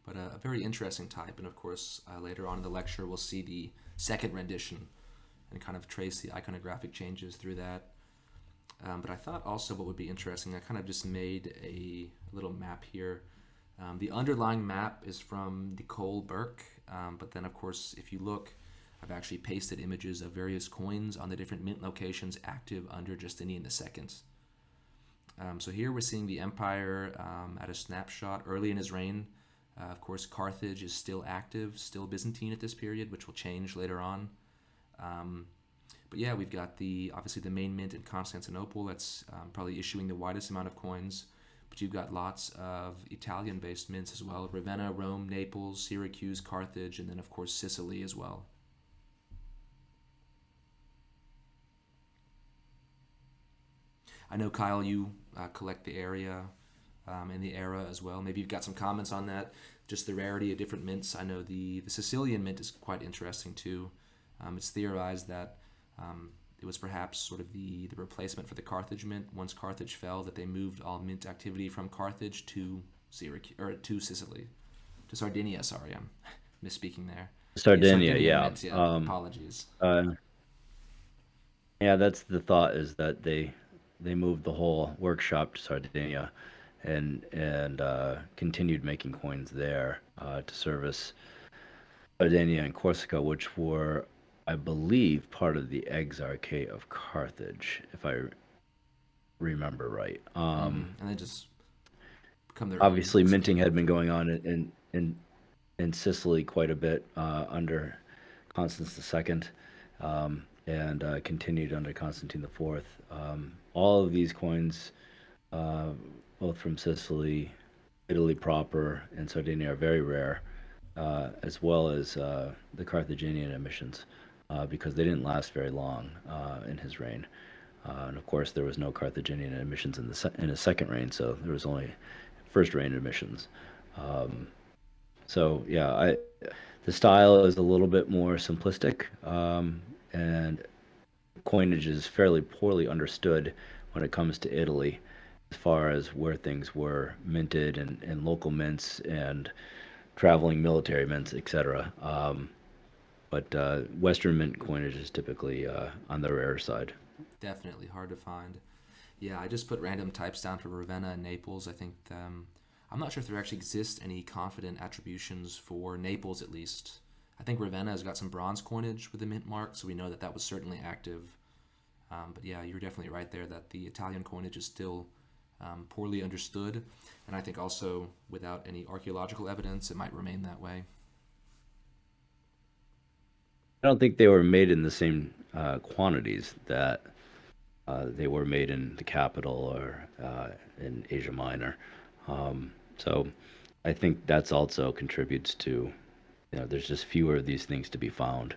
But a very interesting type, and of course, later on in the lecture, we'll see the second rendition and kind of trace the iconographic changes through that. But I thought also what would be interesting, I kind of just made a little map here. The underlying map is from Nicole Burke, but then, of course, if you look, I've actually pasted images of various coins on the different mint locations active under Justinian II. So here we're seeing the empire at a snapshot early in his reign. Of course, Carthage is still active, still Byzantine at this period, which will change later on. But yeah, we've got obviously the main mint in Constantinople that's probably issuing the widest amount of coins. But you've got lots of Italian-based mints as well: Ravenna, Rome, Naples, Syracuse, Carthage, and then of course Sicily as well. I know, Kyle, you collect the area and the era as well. Maybe you've got some comments on that. Just the rarity of different mints. I know the Sicilian mint is quite interesting too. It's theorized that it was perhaps sort of the replacement for the Carthage mint. Once Carthage fell, that they moved all mint activity from Carthage to Syracuse, or to Sicily, to Sardinia. Sorry, I'm misspeaking there. Yeah, Sardinia, Sardinian yeah. mint. Yeah, apologies. Uh, yeah, that's the thought, is that they moved the whole workshop to Sardinia and continued making coins there to service Sardinia and Corsica, which were, I believe, part of the Exarchate of Carthage, if I remember right. And they just become their own Obviously, city minting had been after. going on in Sicily quite a bit under Constance II, and continued under Constantine IV. All of these coins, uh, both from Sicily, Italy proper, and Sardinia, are very rare, as well as the Carthaginian emissions, because they didn't last very long in his reign. And of course, there was no Carthaginian emissions in his second reign, so there was only first reign emissions. Um, so yeah, the style is a little bit more simplistic, and coinage is fairly poorly understood when it comes to Italy, as far as where things were minted and local mints and traveling military mints, etc. But Western mint coinage is typically on the rare side. Definitely hard to find. Yeah, I just put random types down for Ravenna and Naples. I think I'm not sure if there actually exists any confident attributions for Naples, at least. I think Ravenna has got some bronze coinage with the mint mark, so we know that that was certainly active. But yeah, you're definitely right there that the Italian coinage is still poorly understood, and I think also without any archaeological evidence, it might remain that way. I don't think they were made in the same quantities that they were made in the capital or in Asia Minor. So I think that's also contributes to, there's just fewer of these things to be found.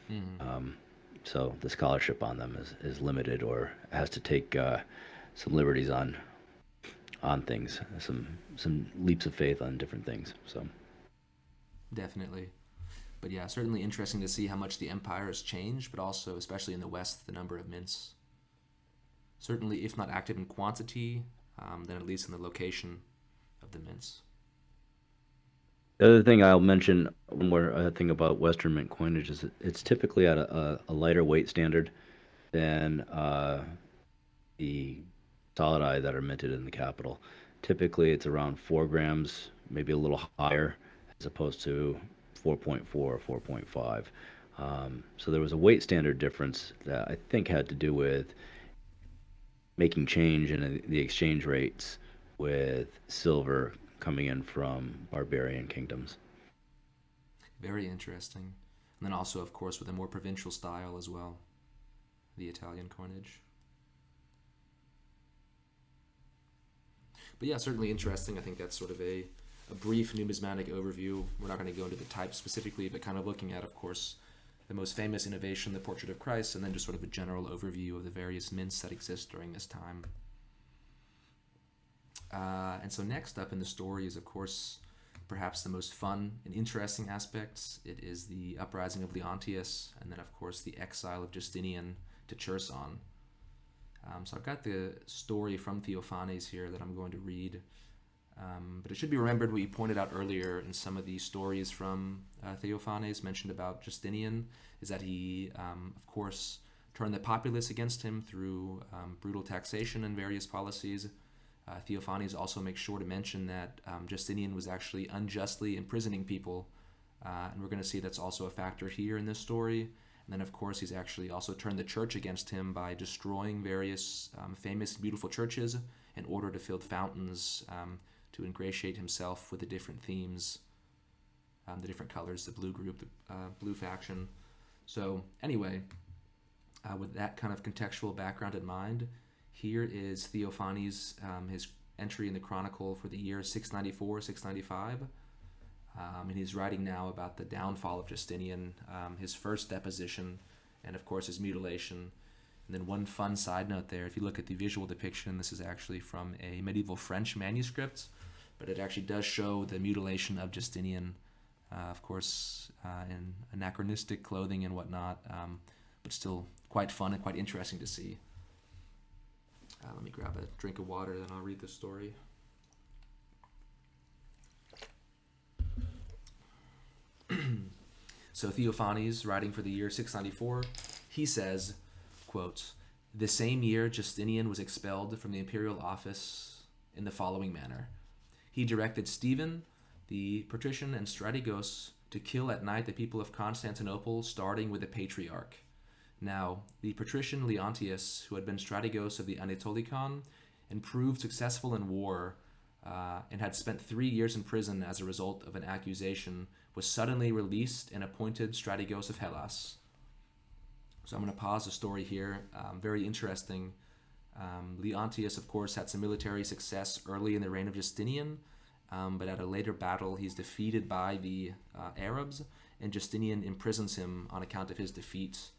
Hmm. Um, so the scholarship on them is limited, or has to take some liberties on things, some leaps of faith on different things. So Definitely. But yeah, certainly interesting to see how much the empire has changed, but also, especially in the West, the number of mints. Certainly, if not active in quantity, then at least in the location of the mints. the other thing I'll mention, one more thing about Western mint coinage, is it's typically at a lighter weight standard than the solidi that are minted in the capital. Typically, it's around 4 grams, maybe a little higher, as opposed to 4.4 or 4.5. So there was a weight standard difference that I think had to do with making change in the exchange rates with silver coming in from barbarian kingdoms. Very interesting. And then also, of course, with a more provincial style as well, the Italian coinage. But yeah, certainly interesting. I think that's sort of a a brief numismatic overview. We're not going to go into the types specifically, but kind of looking at, of course, the most famous innovation, the Portrait of Christ, and then just sort of a general overview of the various mints that exist during this time. And so next up in the story is, of course, perhaps the most fun and interesting aspects. It is the uprising of Leontius, and then, of course, the exile of Justinian to Cherson. So I've got the story from Theophanes here that I'm going to read. But it should be remembered what you pointed out earlier in some of the stories from Theophanes mentioned about Justinian, is that he, of course, turned the populace against him through brutal taxation and various policies. Theophanes also makes sure to mention that Justinian was actually unjustly imprisoning people, and we're going to see that's also a factor here in this story. And then, of course, he's actually also turned the church against him by destroying various famous, beautiful churches in order to fill fountains to ingratiate himself with the different themes, the different colors, the blue group, the blue faction. So anyway, with that kind of contextual background in mind, here is Theophanes, his entry in the Chronicle for the year 694, 695. And he's writing now about the downfall of Justinian, his first deposition, and of course his mutilation. And then one fun side note there, if you look at the visual depiction, this is actually from a medieval French manuscript, but it actually does show the mutilation of Justinian, of course, in anachronistic clothing and whatnot, but still quite fun and quite interesting to see. Let me grab a drink of water, then I'll read the story. So Theophanes, writing for the year 694, he says, quote, "The same year Justinian was expelled from the imperial office in the following manner. He directed Stephen, the patrician, and Strategos to kill at night the people of Constantinople, starting with the patriarch. Now, the patrician Leontius, who had been Strategos of the Anatolikon and proved successful in war, and had spent 3 years in prison as a result of an accusation, was suddenly released and appointed Strategos of Hellas." So I'm going to pause the story here. Very interesting. Leontius, of course, had some military success early in the reign of Justinian, but at a later battle, he's defeated by the Arabs, and Justinian imprisons him on account of his defeat.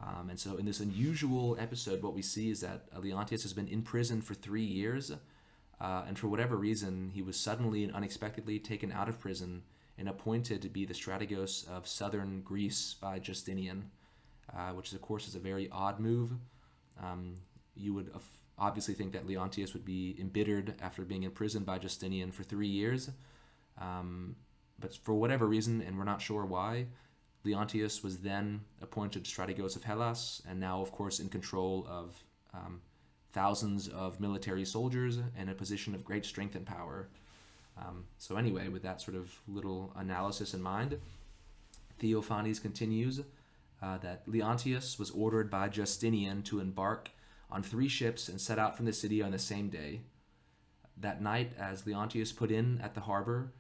And so in this unusual episode, what we see is that Leontius has been in prison for 3 years, and for whatever reason, he was suddenly and unexpectedly taken out of prison and appointed to be the strategos of southern Greece by Justinian, which, of course, is a very odd move. You would obviously think that Leontius would be embittered after being imprisoned by Justinian for 3 years, but for whatever reason, and we're not sure why, Leontius was then appointed strategos of Hellas, and now, of course, in control of thousands of military soldiers and a position of great strength and power. So anyway, with that sort of little analysis in mind, Theophanes continues that Leontius was ordered by Justinian to embark on 3 ships and set out from the city on the same day. That night, as Leontius put in at the harbor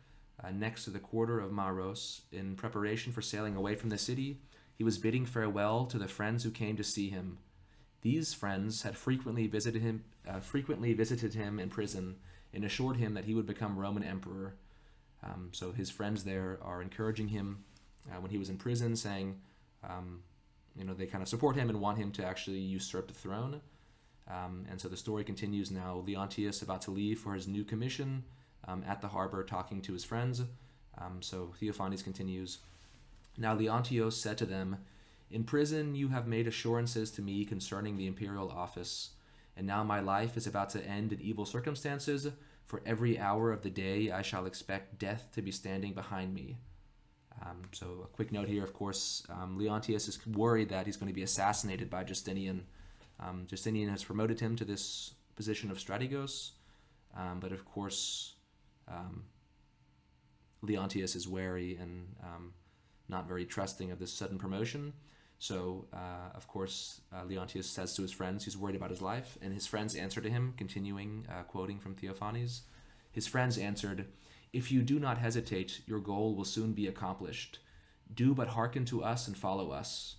next to the quarter of Maros in preparation for sailing away from the city, he was bidding farewell to the friends who came to see him. These friends had frequently visited him in prison and assured him that he would become Roman emperor. So his friends there are encouraging him when he was in prison, saying, they kind of support him and want him to actually usurp the throne. And so the story continues now. Leontius about to leave for his new commission at the harbor, talking to his friends. So Theophanes continues. Now Leontios said to them, "In prison you have made assurances to me concerning the imperial office, and now my life is about to end in evil circumstances. For every hour of the day I shall expect death to be standing behind me." So a quick note here, of course, Leontius is worried that he's going to be assassinated by Justinian. Justinian has promoted him to this position of strategos, but of course Leontius is wary and not very trusting of this sudden promotion. So, of course, Leontius says to his friends he's worried about his life, and his friends answer to him, continuing, quoting from Theophanes. His friends answered, "If you do not hesitate, your goal will soon be accomplished. Do but hearken to us and follow us."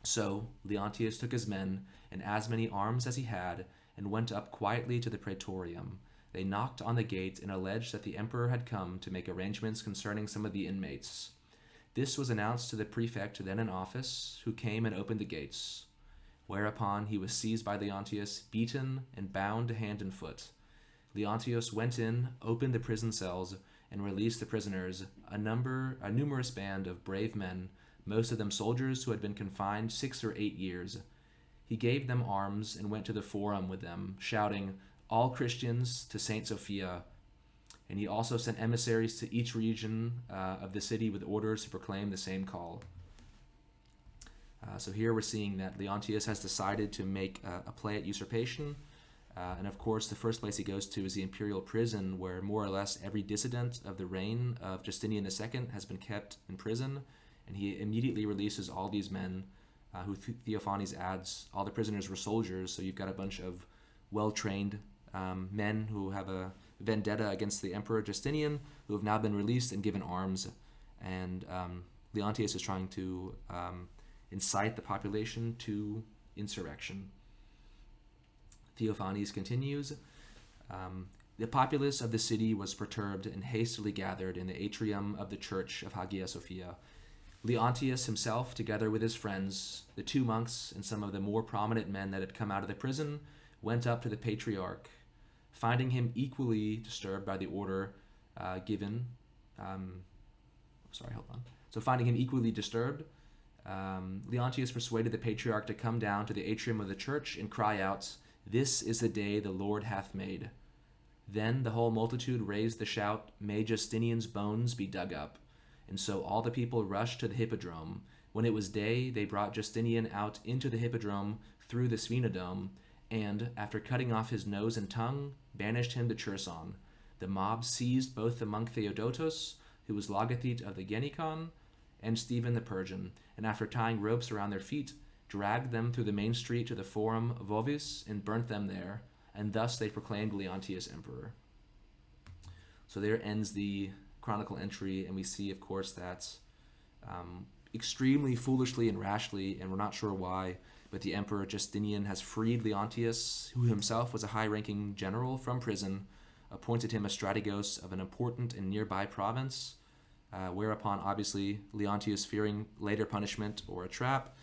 So Leontius took his men and as many arms as he had, and went up quietly to the praetorium. They knocked on the gate and alleged that the emperor had come to make arrangements concerning some of the inmates. This was announced to the prefect then in office, who came and opened the gates. Whereupon he was seized by Leontius, beaten, and bound hand and foot. Leontius went in, opened the prison cells, and released the prisoners, a numerous band of brave men, most of them soldiers who had been confined 6 or 8 years. He gave them arms and went to the forum with them, shouting, "All Christians to Saint Sophia." And he also sent emissaries to each region of the city with orders to proclaim the same call. So here we're seeing that Leontius has decided to make a play at usurpation. And of course, the first place he goes to is the imperial prison, where more or less every dissident of the reign of Justinian II has been kept in prison. And he immediately releases all these men who Theophanes adds. All the prisoners were soldiers, so you've got a bunch of well-trained men who have a vendetta against the Emperor Justinian, who have now been released and given arms. And Leontius is trying to incite the population to insurrection. Theophanes continues, the populace of the city was perturbed and hastily gathered in the atrium of the church of Hagia Sophia. Leontius himself, together with his friends, the 2 monks, and some of the more prominent men that had come out of the prison, went up to the patriarch. Finding him equally disturbed by the order given, finding him equally disturbed, Leontius persuaded the patriarch to come down to the atrium of the church and cry out, "This is the day the Lord hath made." Then the whole multitude raised the shout, "May Justinian's bones be dug up." And so all the people rushed to the hippodrome. When it was day, they brought Justinian out into the hippodrome through the sphenodome, and, after cutting off his nose and tongue, banished him to Cherson. The mob seized both the monk Theodotus, who was logothete of the Genicon, and Stephen the Persian, and after tying ropes around their feet, dragged them through the main street to the Forum Vovis and burnt them there, and thus they proclaimed Leontius emperor. So there ends the chronicle entry, and we see, of course, that extremely foolishly and rashly, and we're not sure why, but the Emperor Justinian has freed Leontius, who himself was a high-ranking general, from prison, appointed him a strategos of an important and nearby province, whereupon, obviously, Leontius, fearing later punishment or a trap,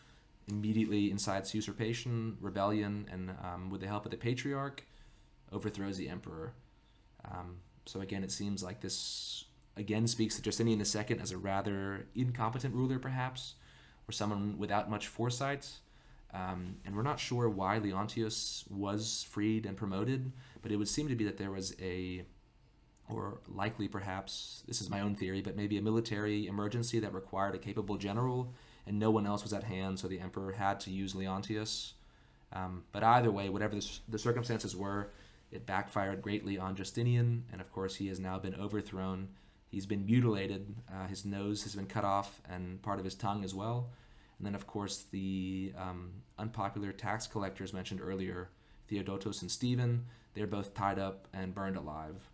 immediately incites usurpation, rebellion, and with the help of the patriarch, overthrows the emperor. So again, it seems like this again speaks to Justinian II as a rather incompetent ruler, perhaps, or someone without much foresight. And we're not sure why Leontius was freed and promoted, but it would seem to be that there was or likely perhaps, this is my own theory, but maybe a military emergency that required a capable general, and no one else was at hand, so the emperor had to use Leontius. But either way, whatever the circumstances were, it backfired greatly on Justinian, and of course he has now been overthrown. He's been mutilated, his nose has been cut off, and part of his tongue as well. And then, of course, the unpopular tax collectors mentioned earlier, Theodotus and Stephen, they're both tied up and burned alive.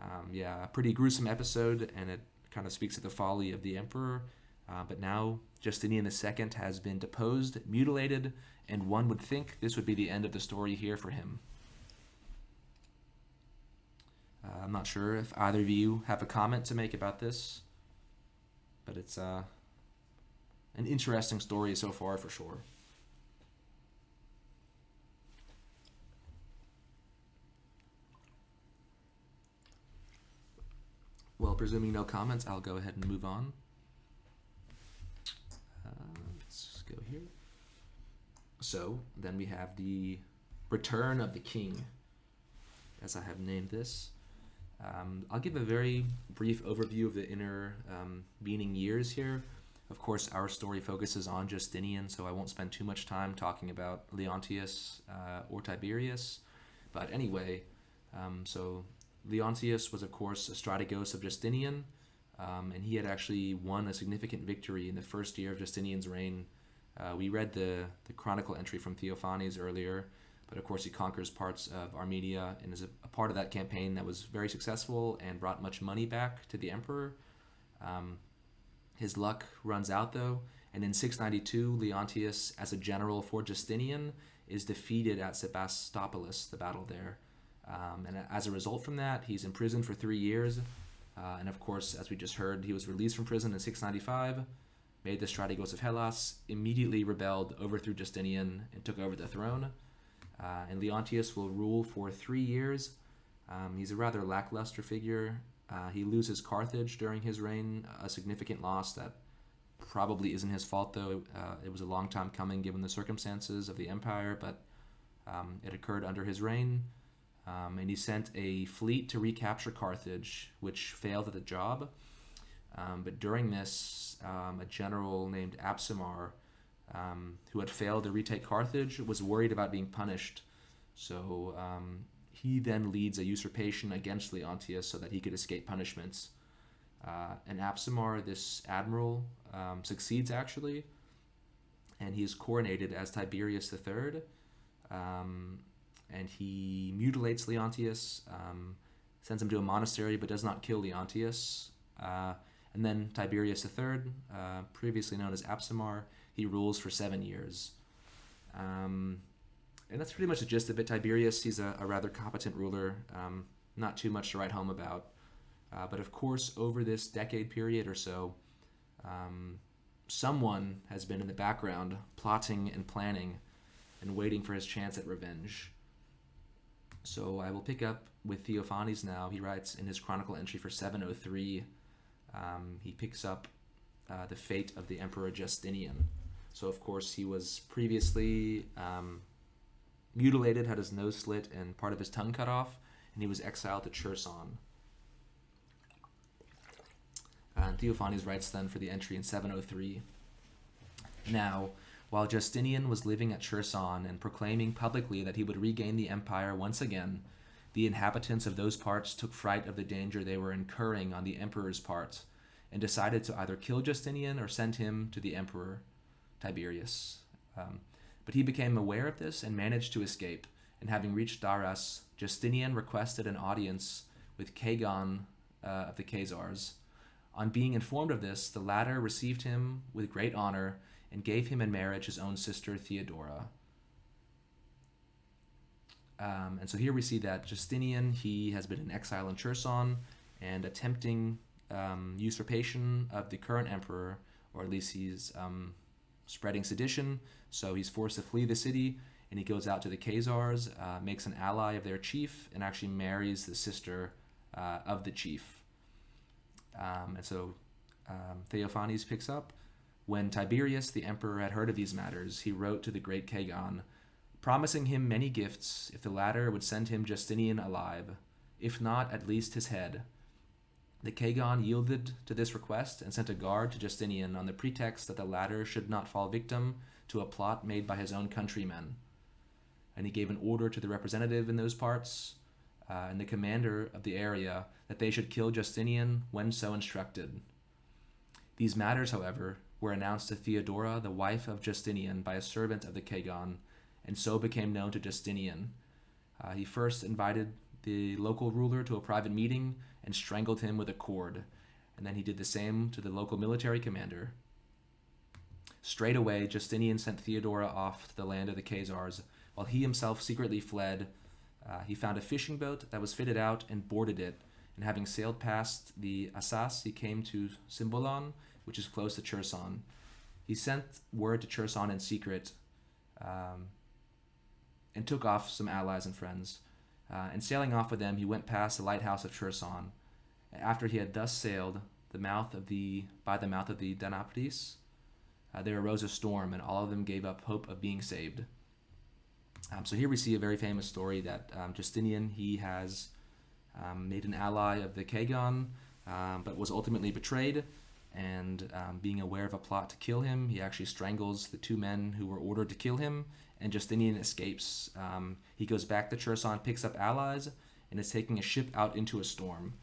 A pretty gruesome episode, and it kind of speaks to the folly of the emperor. But now Justinian II has been deposed, mutilated, and one would think this would be the end of the story here for him. I'm not sure if either of you have a comment to make about this, but it's an interesting story so far for sure. Well, presuming no comments, I'll go ahead and move on. Let's go here. So then we have the return of the king, as I have named this. I'll give a very brief overview of the intervening years here. Of course, our story focuses on Justinian, so I won't spend too much time talking about Leontius or Tiberius. But anyway, so Leontius was, of course, a strategos of Justinian, and he had actually won a significant victory in the first year of Justinian's reign. We read the chronicle entry from Theophanes earlier, but of course he conquers parts of Armenia and is a part of that campaign that was very successful and brought much money back to the emperor. His luck runs out, though, and in 692, Leontius, as a general for Justinian, is defeated at Sebastopolis, the battle there. And as a result from that, he's imprisoned for 3 years. And of course, as we just heard, he was released from prison in 695, made the Strategos of Hellas, immediately rebelled, overthrew Justinian, and took over the throne. And Leontius will rule for 3 years. He's a rather lackluster figure. He loses Carthage during his reign, a significant loss that probably isn't his fault, though. It was a long time coming given the circumstances of the empire, but it occurred under his reign. And he sent a fleet to recapture Carthage, which failed at the job. But during this, a general named Absimar, who had failed to retake Carthage, was worried about being punished. So he then leads a usurpation against Leontius so that he could escape punishments. And Absimar, this admiral, succeeds actually, and he is coronated as Tiberius III. And he mutilates Leontius, sends him to a monastery, but does not kill Leontius. And then Tiberius III, previously known as Absimar, he rules for 7 years. And that's pretty much the gist of it. Tiberius, he's a rather competent ruler, not too much to write home about. But of course, over this decade period or so, someone has been in the background plotting and planning and waiting for his chance at revenge. So I will pick up with Theophanes now. He writes in his chronicle entry for 703, he picks up the fate of the Emperor Justinian. So of course he was previously mutilated, had his nose slit and part of his tongue cut off, and he was exiled to Cherson. And Theophanes writes then for the entry in 703. Now, while Justinian was living at Cherson and proclaiming publicly that he would regain the empire once again, the inhabitants of those parts took fright of the danger they were incurring on the emperor's part, and decided to either kill Justinian or send him to the emperor, Tiberius. But he became aware of this and managed to escape, and having reached Daras, Justinian requested an audience with Kagon of the Khazars. On being informed of this, the latter received him with great honor and gave him in marriage his own sister Theodora. And so here we see that Justinian, he has been in exile in Cherson and attempting usurpation of the current emperor, or at least he's spreading sedition. So he's forced to flee the city, and he goes out to the Khazars, makes an ally of their chief, and actually marries the sister of the chief. And so Theophanes picks up. When Tiberius, the emperor, had heard of these matters, he wrote to the great Kagon, promising him many gifts if the latter would send him Justinian alive, if not, at least his head. The Kagon yielded to this request and sent a guard to Justinian on the pretext that the latter should not fall victim to a plot made by his own countrymen. And he gave an order to the representative in those parts and the commander of the area that they should kill Justinian when so instructed. These matters, however, were announced to Theodora, the wife of Justinian, by a servant of the Kagon, and so became known to Justinian. He first invited the local ruler to a private meeting and strangled him with a cord, and then he did the same to the local military commander. Straight away, Justinian sent Theodora off to the land of the Khazars, while he himself secretly fled. He found a fishing boat that was fitted out and boarded it, and having sailed past the Assas, he came to Symbolon, which is close to Cherson. He sent word to Cherson in secret and took off some allies and friends. And sailing off with them, he went past the lighthouse of Cherson. After he had thus sailed by the mouth of the Danapris, there arose a storm, and all of them gave up hope of being saved. So here we see a very famous story that Justinian, he has made an ally of the Kagon, but was ultimately betrayed, and being aware of a plot to kill him, he actually strangles the two men who were ordered to kill him, and Justinian escapes. He goes back to Cherson, picks up allies, and is taking a ship out into a storm.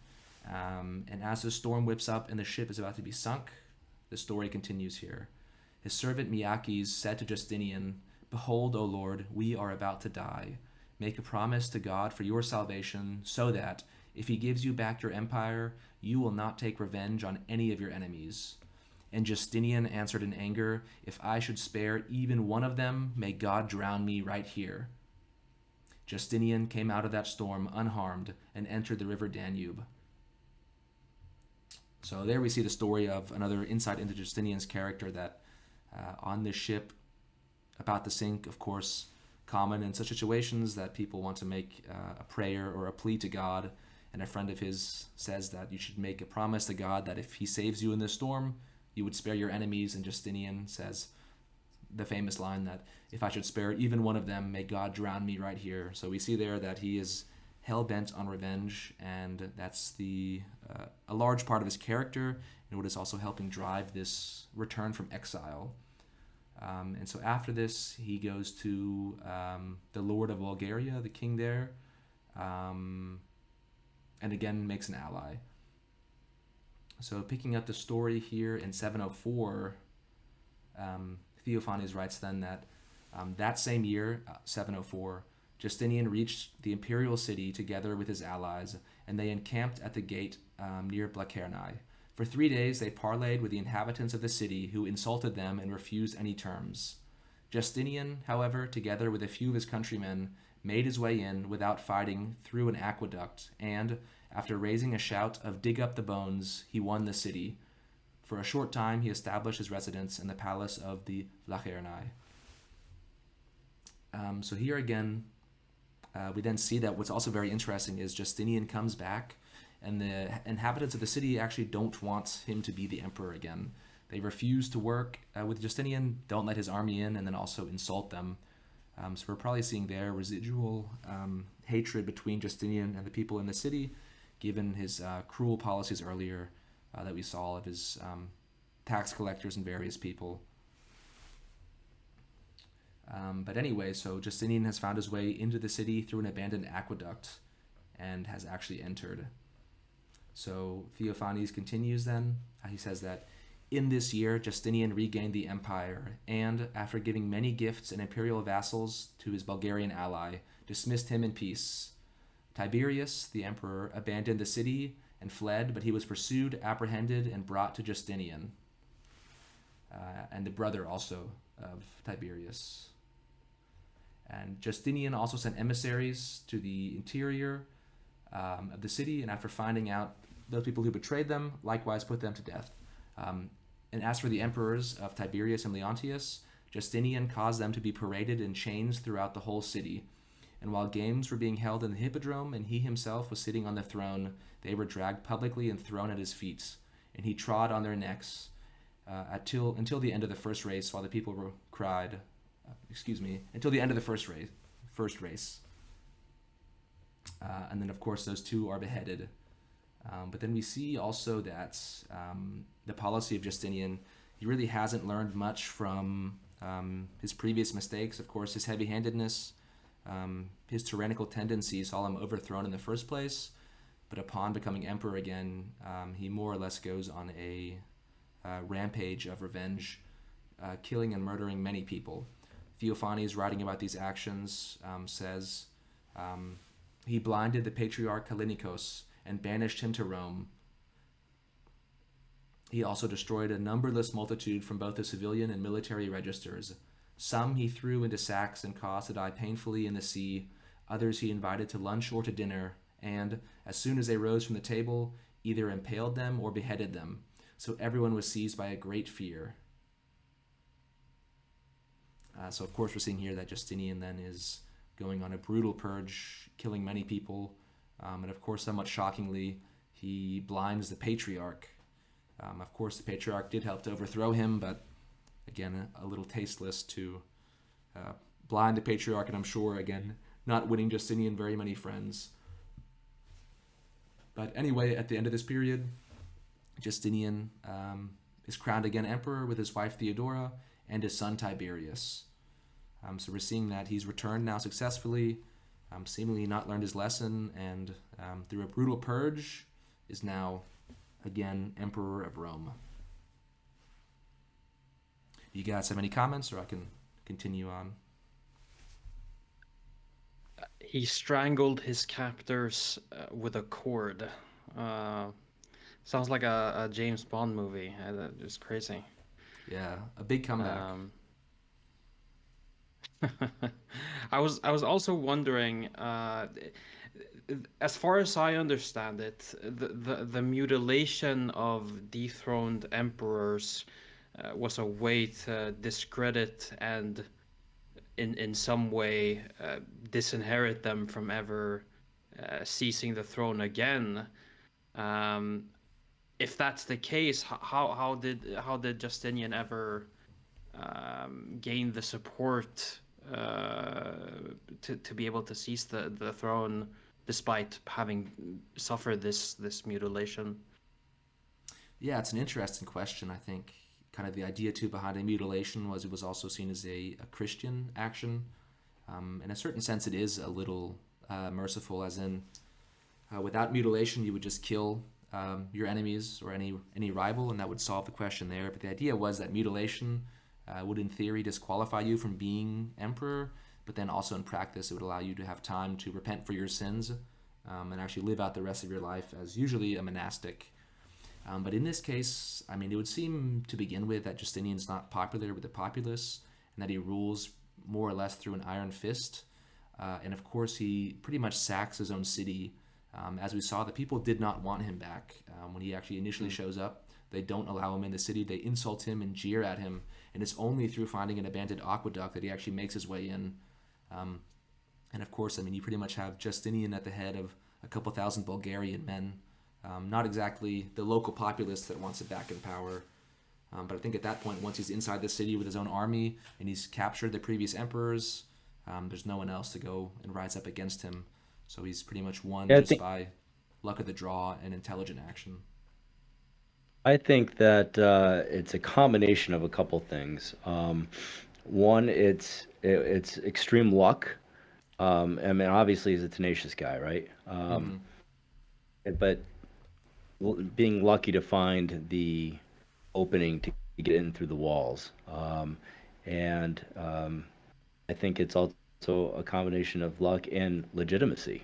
And as the storm whips up and the ship is about to be sunk, the story continues here. His servant Miakes said to Justinian, "Behold, O Lord, we are about to die. Make a promise to God for your salvation, so that, if he gives you back your empire, you will not take revenge on any of your enemies." And Justinian answered in anger, "If I should spare even one of them, may God drown me right here." Justinian came out of that storm unharmed and entered the river Danube. So there we see the story of another insight into Justinian's character, that on this ship about to sink, of course, common in such situations that people want to make a prayer or a plea to God, and a friend of his says that you should make a promise to God that if he saves you in this storm, you would spare your enemies, and Justinian says the famous line that if I should spare even one of them, may God drown me right here. So we see there that he is hell-bent on revenge, and that's a large part of his character, and what is also helping drive this return from exile. And so after this, he goes to the Lord of Bulgaria, the king there, and again makes an ally. So picking up the story here in 704, Theophanes writes then that that same year, 704, Justinian reached the imperial city together with his allies, and they encamped at the gate near Blachernae. For 3 days they parleyed with the inhabitants of the city, who insulted them and refused any terms. Justinian, however, together with a few of his countrymen, made his way in without fighting through an aqueduct, and, after raising a shout of "dig up the bones," he won the city. For a short time he established his residence in the palace of the Blachernae. So here again, we then see that what's also very interesting is Justinian comes back, and the inhabitants of the city actually don't want him to be the emperor again. They refuse to work with Justinian, don't let his army in, and then also insult them. So we're probably seeing there residual hatred between Justinian and the people in the city, given his cruel policies earlier that we saw of his tax collectors and various people. But anyway, so Justinian has found his way into the city through an abandoned aqueduct and has actually entered. So Theophanes continues then. He says that in this year, Justinian regained the empire and, after giving many gifts and imperial vassals to his Bulgarian ally, dismissed him in peace. Tiberius, the emperor, abandoned the city and fled, but he was pursued, apprehended, and brought to Justinian, and the brother also of Tiberius. And Justinian also sent emissaries to the interior of the city, and after finding out those people who betrayed them, likewise put them to death. And as for the emperors of Tiberius and Leontius, Justinian caused them to be paraded in chains throughout the whole city. And while games were being held in the hippodrome and he himself was sitting on the throne, they were dragged publicly and thrown at his feet, and he trod on their necks until the end of the first race, while the people cried, until the end of the first race. And then, of course, those two are beheaded. But then we see also that the policy of Justinian, he really hasn't learned much from his previous mistakes. Of course, his heavy-handedness, his tyrannical tendencies saw him overthrown in the first place. But upon becoming emperor again, he more or less goes on a rampage of revenge, killing and murdering many people. Theophanes, writing about these actions, says, he blinded the patriarch Callinicos and banished him to Rome. He also destroyed a numberless multitude from both the civilian and military registers. Some he threw into sacks and caused to die painfully in the sea. Others he invited to lunch or to dinner, and, as soon as they rose from the table, either impaled them or beheaded them. So everyone was seized by a great fear. So of course we're seeing here that Justinian then is going on a brutal purge, killing many people, and of course, somewhat shockingly, he blinds the patriarch. Of course, the patriarch did help to overthrow him, but again, a little tasteless to blind the patriarch, and I'm sure, again, not winning Justinian very many friends. But anyway, at the end of this period, Justinian is crowned again emperor with his wife Theodora and his son Tiberius. So we're seeing that he's returned now successfully, seemingly not learned his lesson, and through a brutal purge is now again emperor of Rome. You guys have any comments, or I can continue on? He strangled his captors with a cord. Sounds like a James Bond movie. It's crazy. Yeah, a big comeback. I was also wondering, as far as I understand it, the mutilation of dethroned emperors was a way to discredit and in some way disinherit them from ever seizing the throne again. Um, if that's the case, how did Justinian ever gain the support uh, to be able to seize the throne despite having suffered this mutilation? Yeah, it's an interesting question. I think kind of the idea too behind a mutilation was it was also seen as a Christian action. In a certain sense, it is a little merciful, as in without mutilation, you would just kill your enemies or any rival, and that would solve the question there. But the idea was that mutilation would, in theory, disqualify you from being emperor, but then also in practice, it would allow you to have time to repent for your sins and actually live out the rest of your life as usually a monastic. But in this case, I mean, it would seem to begin with that Justinian's not popular with the populace and that he rules more or less through an iron fist. And of course, he pretty much sacks his own city. As we saw, the people did not want him back. When he actually initially shows up, they don't allow him in the city. They insult him and jeer at him. And it's only through finding an abandoned aqueduct that he actually makes his way in. And of course, I mean, you pretty much have Justinian at the head of a couple thousand Bulgarian men. Not exactly the local populace that wants it back in power. But I think at that point, once he's inside the city with his own army and he's captured the previous emperors, there's no one else to go and rise up against him. So he's pretty much won Yeah, just by luck of the draw and intelligent action. I think that it's a combination of a couple things. One, it's extreme luck. I mean, obviously he's a tenacious guy, right? Mm-hmm. But being lucky to find the opening to get in through the walls. And I think it's also a combination of luck and legitimacy.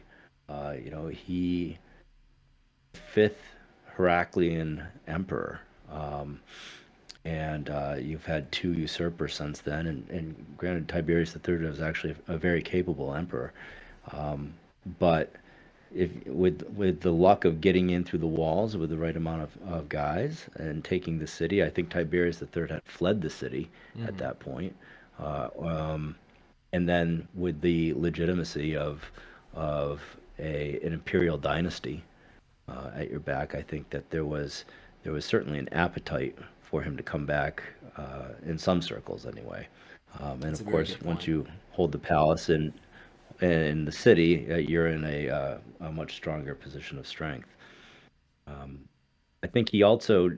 He fifth Heraclean emperor. And you've had two usurpers since then, and granted, Tiberius III was actually a very capable emperor. But if with the luck of getting in through the walls with the right amount of guys and taking the city, I think Tiberius III had fled the city at Mm-hmm. that point. Uh, um, and then with the legitimacy of an imperial dynasty at your back, I think that there was certainly an appetite for him to come back in some circles anyway. And That's a of very course, good once point. you hold the palace and in the city, you're in a much stronger position of strength. Um, I think he also,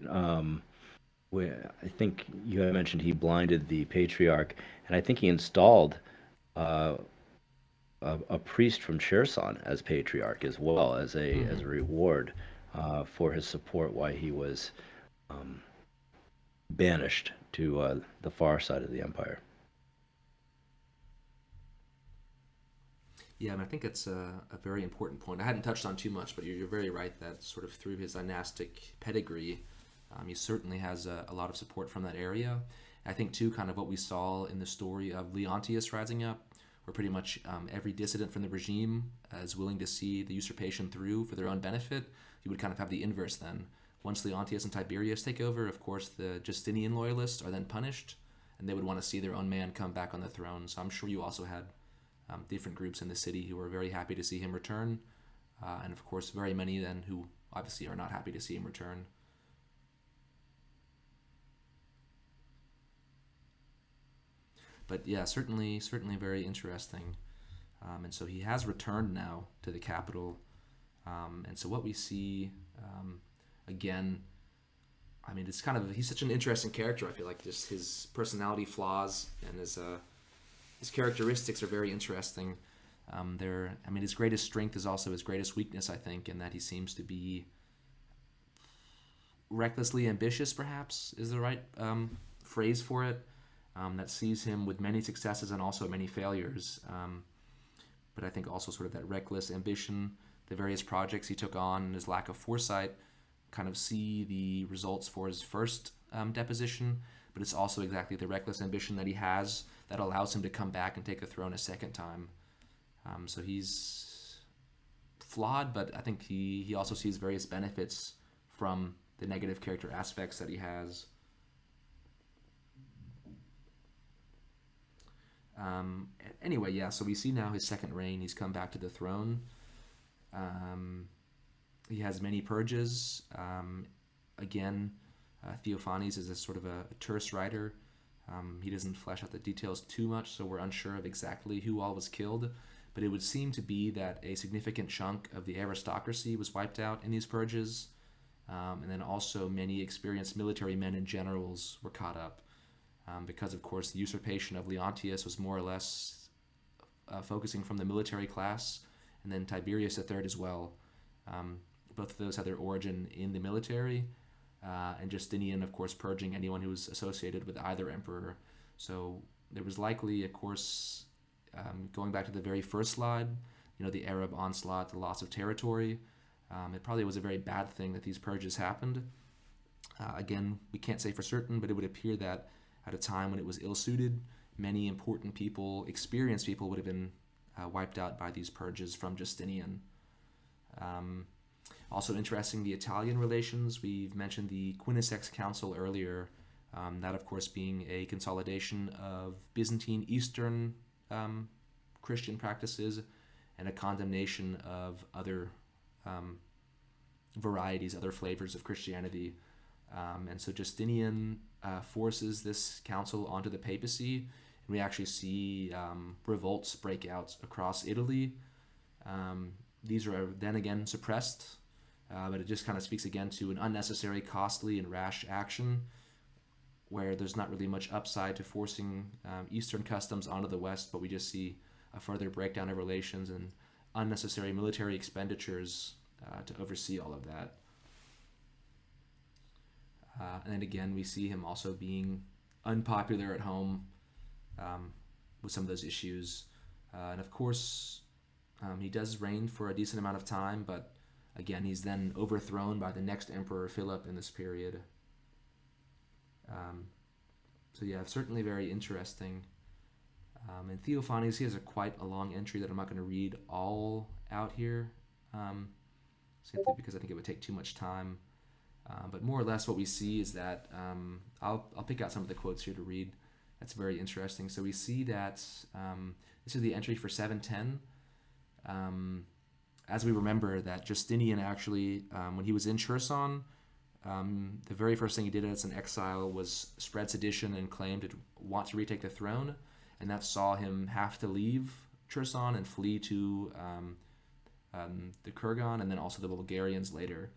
I think you had mentioned he blinded the patriarch, and I think he installed uh, a priest from Cherson as patriarch as well as Mm-hmm. a reward for his support while he was um, banished to the far side of the empire. Yeah, and I think it's a very important point. I hadn't touched on too much, but you're very right that sort of through his dynastic pedigree, he certainly has a lot of support from that area. I think too, kind of what we saw in the story of Leontius rising up, where pretty much every dissident from the regime is willing to see the usurpation through for their own benefit. You would kind of have the inverse then. Once Leontius and Tiberius take over, of course, the Justinian loyalists are then punished, and they would want to see their own man come back on the throne. So I'm sure you also had different groups in the city who were very happy to see him return, and of course, very many then who obviously are not happy to see him return. But yeah, certainly very interesting. And so he has returned now to the capital. And so what we see again, I mean, it's kind of he's such an interesting character. I feel like just his personality flaws and his characteristics are very interesting. I mean, his greatest strength is also his greatest weakness, I think, in that he seems to be recklessly ambitious, perhaps, is the right phrase for it. That sees him with many successes and also many failures. But I think also sort of that reckless ambition, the various projects he took on, and his lack of foresight kind of see the results for his first deposition. but it's also exactly the reckless ambition that he has that allows him to come back and take the throne a second time. So he's flawed, but I think he also sees various benefits from the negative character aspects that he has. Anyway, yeah, so we see now his second reign. He's come back to the throne. He has many purges. Again, Theophanes is a sort of a terse writer. He doesn't flesh out the details too much, so we're unsure of exactly who all was killed. But it would seem to be that a significant chunk of the aristocracy was wiped out in these purges. And then also many experienced military men and generals were caught up. Because, of course, the usurpation of Leontius was more or less focusing from the military class, and then Tiberius III as well. Both of those had their origin in the military, and Justinian, of course, purging anyone who was associated with either emperor. So there was likely, of course, going back to the very first slide, the Arab onslaught, the loss of territory. It probably was a very bad thing that these purges happened. Again, we can't say for certain, but it would appear that at a time when it was ill-suited, many important people, experienced people, would have been wiped out by these purges from Justinian. Also interesting, the Italian relations. We've mentioned the Quinisex Council earlier, that of course being a consolidation of Byzantine Eastern Christian practices and a condemnation of other varieties, other flavors of Christianity. And so Justinian forces this council onto the papacy, and we actually see revolts break out across Italy. These are then again suppressed, but it just kind of speaks again to an unnecessary, costly, and rash action where there's not really much upside to forcing Eastern customs onto the West, but we just see a further breakdown of relations and unnecessary military expenditures to oversee all of that. And then again, we see him also being unpopular at home with some of those issues. And of course, he does reign for a decent amount of time, but again, he's then overthrown by the next emperor, Philip, in this period. So yeah, certainly very interesting. And Theophanes, he has quite a long entry that I'm not going to read all out here, simply because I think it would take too much time. But more or less what we see is that, I'll pick out some of the quotes here to read. That's very interesting. So we see that this is the entry for 710. As we remember that Justinian actually, when he was in Cherson, the very first thing he did as an exile was spread sedition and claim to want to retake the throne. And that saw him have to leave Cherson and flee to the Kurgan and then also the Bulgarians later.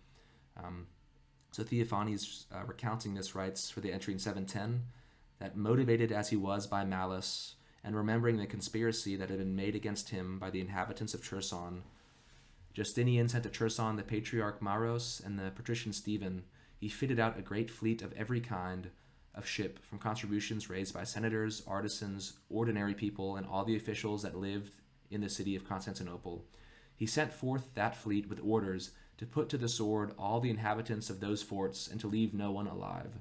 So Theophanes, recounting this, writes for the entry in 710 that motivated as he was by malice and remembering the conspiracy that had been made against him by the inhabitants of Cherson, Justinian sent to Cherson the patriarch Maros and the patrician Stephen. He fitted out a great fleet of every kind of ship from contributions raised by senators, artisans, ordinary people, and all the officials that lived in the city of Constantinople. He sent forth that fleet with orders to put to the sword all the inhabitants of those forts and to leave no one alive.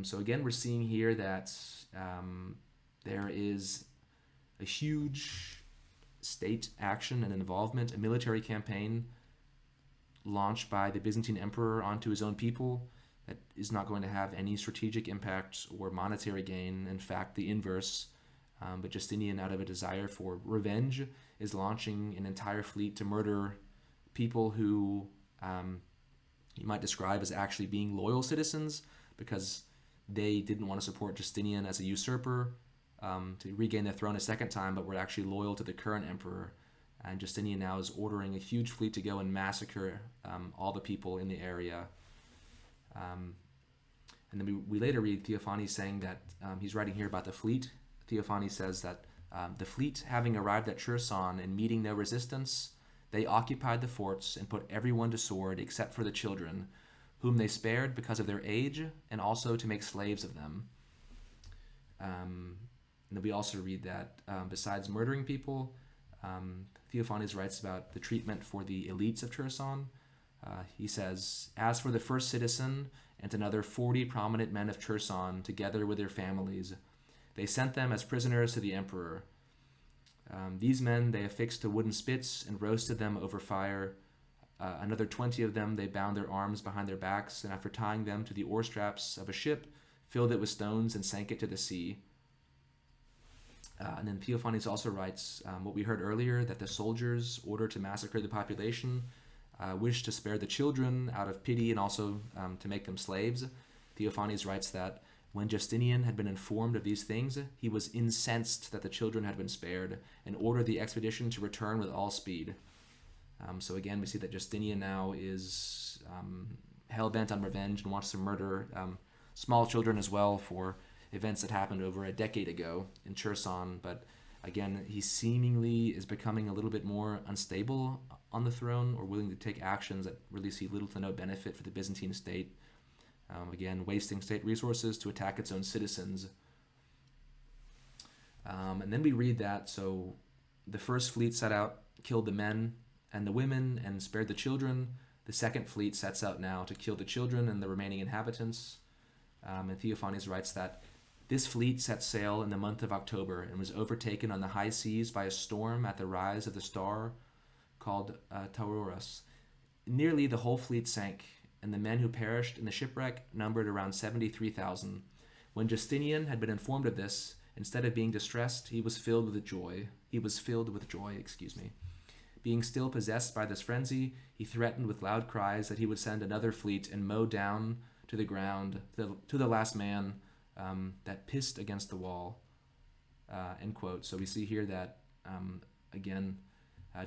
So again, we're seeing here that there is a huge state action and involvement, a military campaign launched by the Byzantine emperor onto his own people that is not going to have any strategic impact or monetary gain. In fact, the inverse. But Justinian, out of a desire for revenge, is launching an entire fleet to murder people who you might describe as actually being loyal citizens because they didn't want to support Justinian as a usurper to regain the throne a second time, but were actually loyal to the current emperor. And Justinian now is ordering a huge fleet to go and massacre all the people in the area. And then we later read Theophanes saying that he's writing here about the fleet. Theophanes says that the fleet, having arrived at Cherson and meeting no resistance, they occupied the forts and put everyone to sword except for the children, whom they spared because of their age and also to make slaves of them. And then we also read that besides murdering people, Theophanes writes about the treatment for the elites of Cherson. He says, "As for the first citizen and another 40 prominent men of Cherson, together with their families. They sent them as prisoners to the emperor. These men they affixed to wooden spits and roasted them over fire. Another 20 of them they bound their arms behind their backs, and after tying them to the oar straps of a ship, filled it with stones and sank it to the sea. And then Theophanes also writes what we heard earlier, that the soldiers, ordered to massacre the population, wished to spare the children out of pity and also to make them slaves. Theophanes writes that when Justinian had been informed of these things, he was incensed that the children had been spared and ordered the expedition to return with all speed. So again, we see that Justinian now is hell-bent on revenge and wants to murder small children as well for events that happened over a decade ago in Cherson. But again, he seemingly is becoming a little bit more unstable on the throne, or willing to take actions that really see little to no benefit for the Byzantine state. Again, wasting state resources to attack its own citizens. And then we read that, so the first fleet set out, killed the men and the women, and spared the children. The second fleet sets out now to kill the children and the remaining inhabitants. And Theophanes writes that this fleet set sail in the month of October and was overtaken on the high seas by a storm at the rise of the star called Taurus. Nearly the whole fleet sank, and the men who perished in the shipwreck numbered around 73,000. When Justinian had been informed of this, instead of being distressed, he was filled with joy. Being still possessed by this frenzy, he threatened with loud cries that he would send another fleet and mow down to the ground, to the last man that pissed against the wall. End quote. So we see here that, again,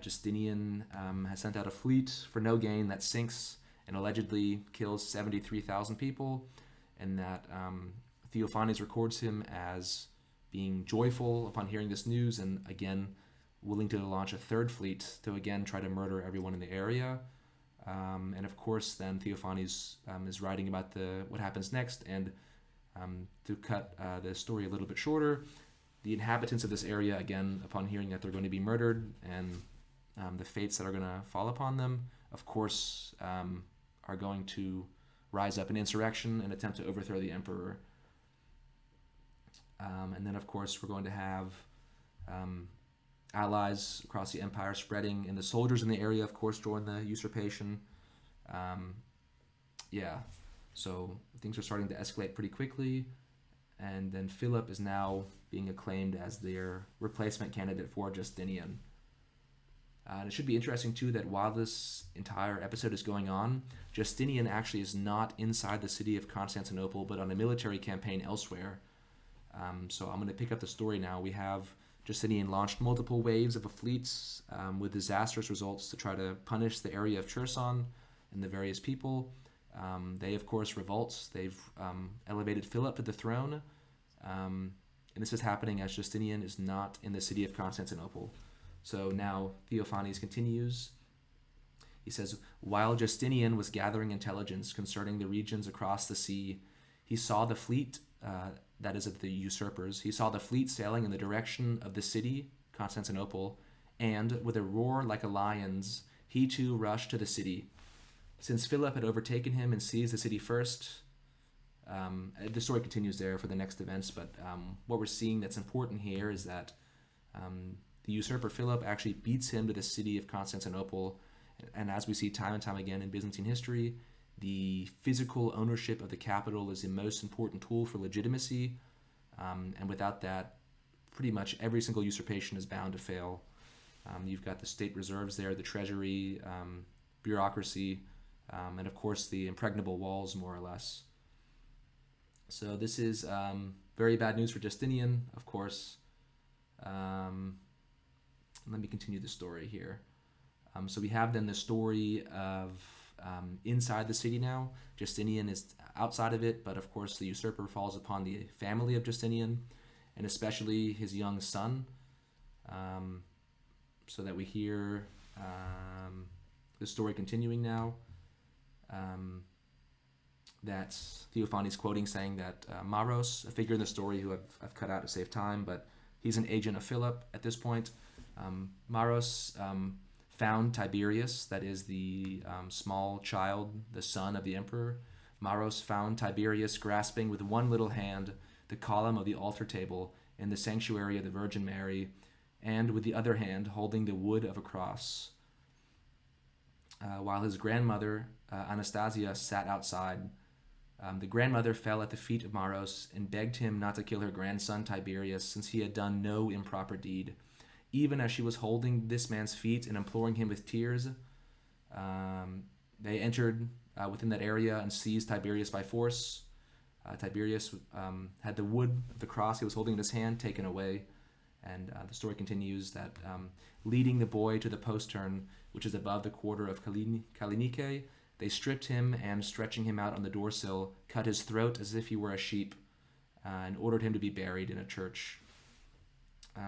Justinian has sent out a fleet for no gain that sinks and allegedly kills 73,000 people, and that Theophanes records him as being joyful upon hearing this news, and again, willing to launch a third fleet to again try to murder everyone in the area. And of course, then Theophanes is writing about what happens next, and to cut the story a little bit shorter, the inhabitants of this area, again, upon hearing that they're going to be murdered and the fates that are going to fall upon them, of course, are going to rise up in insurrection and attempt to overthrow the emperor. And then, of course, we're going to have allies across the empire spreading, and the soldiers in the area, of course, join the usurpation. So things are starting to escalate pretty quickly, and then Philip is now being acclaimed as their replacement candidate for Justinian. And it should be interesting, too, that while this entire episode is going on, Justinian actually is not inside the city of Constantinople, but on a military campaign elsewhere. So I'm going to pick up the story now. We have Justinian launched multiple waves of fleets with disastrous results to try to punish the area of Cherson and the various people. They, of course, revolt. They've elevated Philip to the throne. And this is happening as Justinian is not in the city of Constantinople. So now Theophanes continues. He says, while Justinian was gathering intelligence concerning the regions across the sea, he saw the fleet, that is of the usurpers, he saw the fleet sailing in the direction of the city, Constantinople, and with a roar like a lion's, he too rushed to the city. Since Philip had overtaken him and seized the city first, the story continues there for the next events, but what we're seeing that's important here is that the usurper Philip actually beats him to the city of Constantinople, and as we see time and time again in Byzantine history, the physical ownership of the capital is the most important tool for legitimacy, and without that, pretty much every single usurpation is bound to fail. You've got the state reserves there, the treasury, bureaucracy, and of course the impregnable walls, more or less. So this is very bad news for Justinian, of course. Let me continue the story here. So we have then the story of inside the city now. Justinian is outside of it, but of course the usurper falls upon the family of Justinian, and especially his young son. So that we hear the story continuing now. That's Theophanes quoting, saying that Maros, a figure in the story who I've cut out to save time, but he's an agent of Philip at this point. Maros found Tiberius, that is the small child, the son of the emperor, Maros found Tiberius grasping with one little hand the column of the altar table in the sanctuary of the Virgin Mary, and with the other hand holding the wood of a cross. While his grandmother, Anastasia, sat outside. The grandmother fell at the feet of Maros and begged him not to kill her grandson Tiberius, since he had done no improper deed. Even as she was holding this man's feet and imploring him with tears, they entered within that area and seized Tiberius by force. Tiberius had the wood of the cross he was holding in his hand taken away. And the story continues that leading the boy to the postern, which is above the quarter of Kalinike, they stripped him and, stretching him out on the doorsill, cut his throat as if he were a sheep, and ordered him to be buried in a church.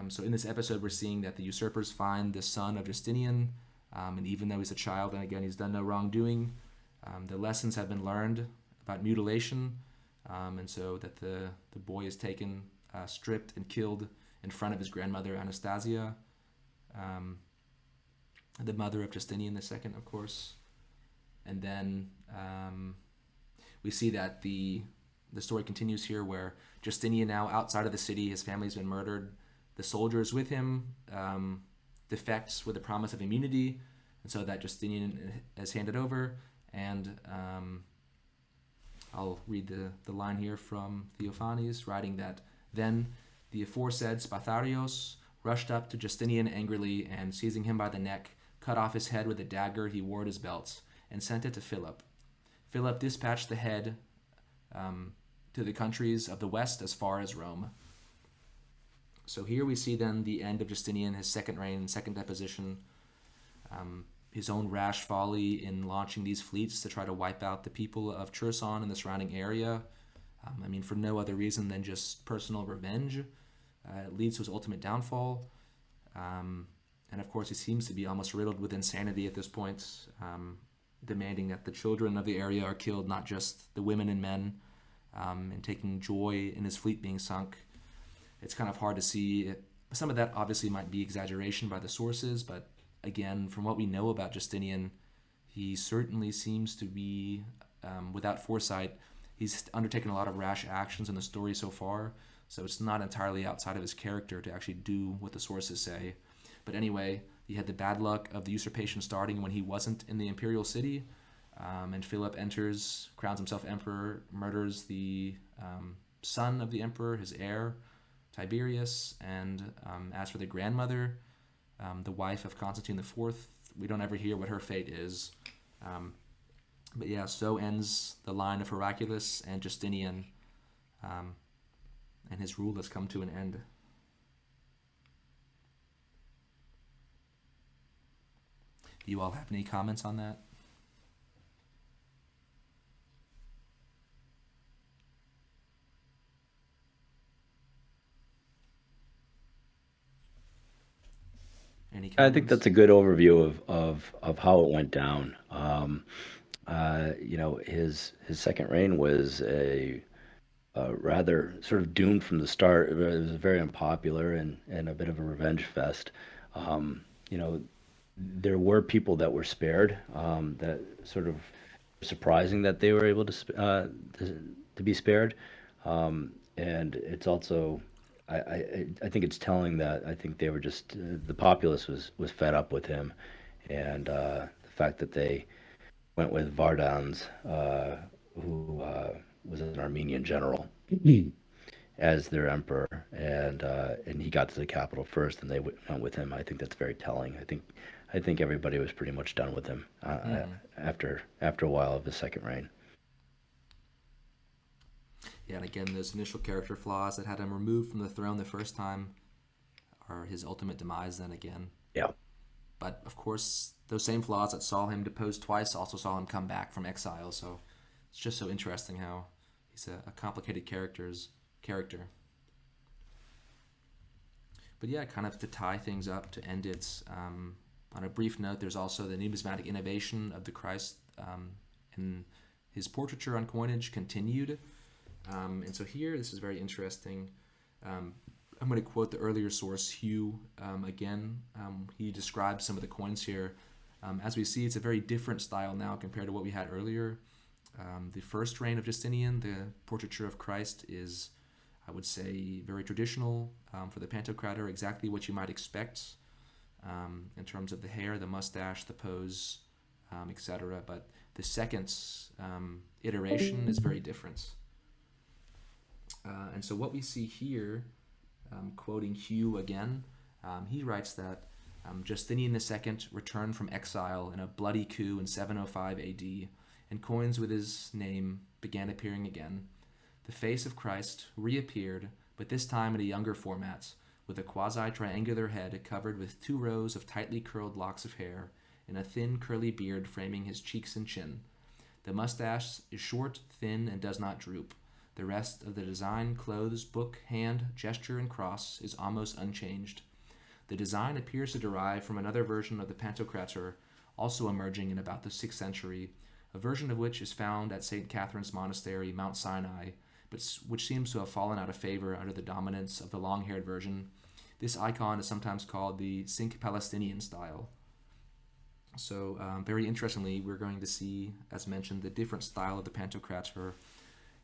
So in this episode, we're seeing that the usurpers find the son of Justinian, and even though he's a child, and again, he's done no wrongdoing, the lessons have been learned about mutilation, and so that the boy is taken, stripped, and killed in front of his grandmother, Anastasia, the mother of Justinian II, of course. And then we see that the story continues here, where Justinian, now outside of the city, his family's been murdered. The soldiers with him defects with the promise of immunity, and so that Justinian is handed over. And I'll read the line here from Theophanes, writing that then the aforesaid Spatharios rushed up to Justinian angrily, and seizing him by the neck, cut off his head with a dagger he wore at his belt, and sent it to Philip. Philip dispatched the head to the countries of the west as far as Rome. So here we see then the end of Justinian, his second reign, second deposition, his own rash folly in launching these fleets to try to wipe out the people of Cherson and the surrounding area. For no other reason than just personal revenge. It leads to his ultimate downfall. And of course, he seems to be almost riddled with insanity at this point, demanding that the children of the area are killed, not just the women and men, and taking joy in his fleet being sunk. It's kind of hard to see. Some of that obviously might be exaggeration by the sources, but again, from what we know about Justinian, he certainly seems to be, without foresight, he's undertaken a lot of rash actions in the story so far, so it's not entirely outside of his character to actually do what the sources say. But anyway, he had the bad luck of the usurpation starting when he wasn't in the imperial city, and Philip enters, crowns himself emperor, murders the son of the emperor, his heir, Tiberius, and as for the grandmother, the wife of Constantine IV, we don't ever hear what her fate is. But yeah, so ends the line of Heraclius and Justinian, and his rule has come to an end. Do you all have any comments on that? Any comments? I think that's a good overview of how it went down. His second reign was a rather sort of doomed from the start. It was very unpopular and a bit of a revenge fest. There were people that were spared. That sort of surprising that they were able to be spared. And it's also, I think it's telling that I think they were just the populace was fed up with him, and the fact that they went with Vardans, who was an Armenian general, as their emperor, and he got to the capital first, and they went with him. I think that's very telling. I think everybody was pretty much done with him after a while of his second reign. Yeah, and again, those initial character flaws that had him removed from the throne the first time are his ultimate demise then again. Yeah. But of course, those same flaws that saw him deposed twice also saw him come back from exile. So it's just so interesting how he's a complicated character. But yeah, kind of to tie things up, to end it, on a brief note, there's also the numismatic innovation of the Christ, and his portraiture on coinage continued. And so here, this is very interesting. I'm going to quote the earlier source, Hugh, again. He describes some of the coins here. As we see, it's a very different style now compared to what we had earlier. The first reign of Justinian, the portraiture of Christ, is, I would say, very traditional for the Pantocrator, exactly what you might expect in terms of the hair, the mustache, the pose, etc. But the second iteration is very different. And so what we see here, quoting Hugh again, he writes that Justinian II returned from exile in a bloody coup in 705 AD, and coins with his name began appearing again. The face of Christ reappeared, but this time in a younger format, with a quasi-triangular head covered with 2 rows of tightly curled locks of hair, and a thin curly beard framing his cheeks and chin. The mustache is short, thin, and does not droop. The rest of the design, clothes, book, hand, gesture, and cross is almost unchanged. The design appears to derive from another version of the Pantocrator, also emerging in about the 6th century, a version of which is found at St. Catherine's Monastery, Mount Sinai, but which seems to have fallen out of favor under the dominance of the long-haired version. This icon is sometimes called the Cinque Palestinian style. So very interestingly, we're going to see, as mentioned, the different style of the Pantocrator,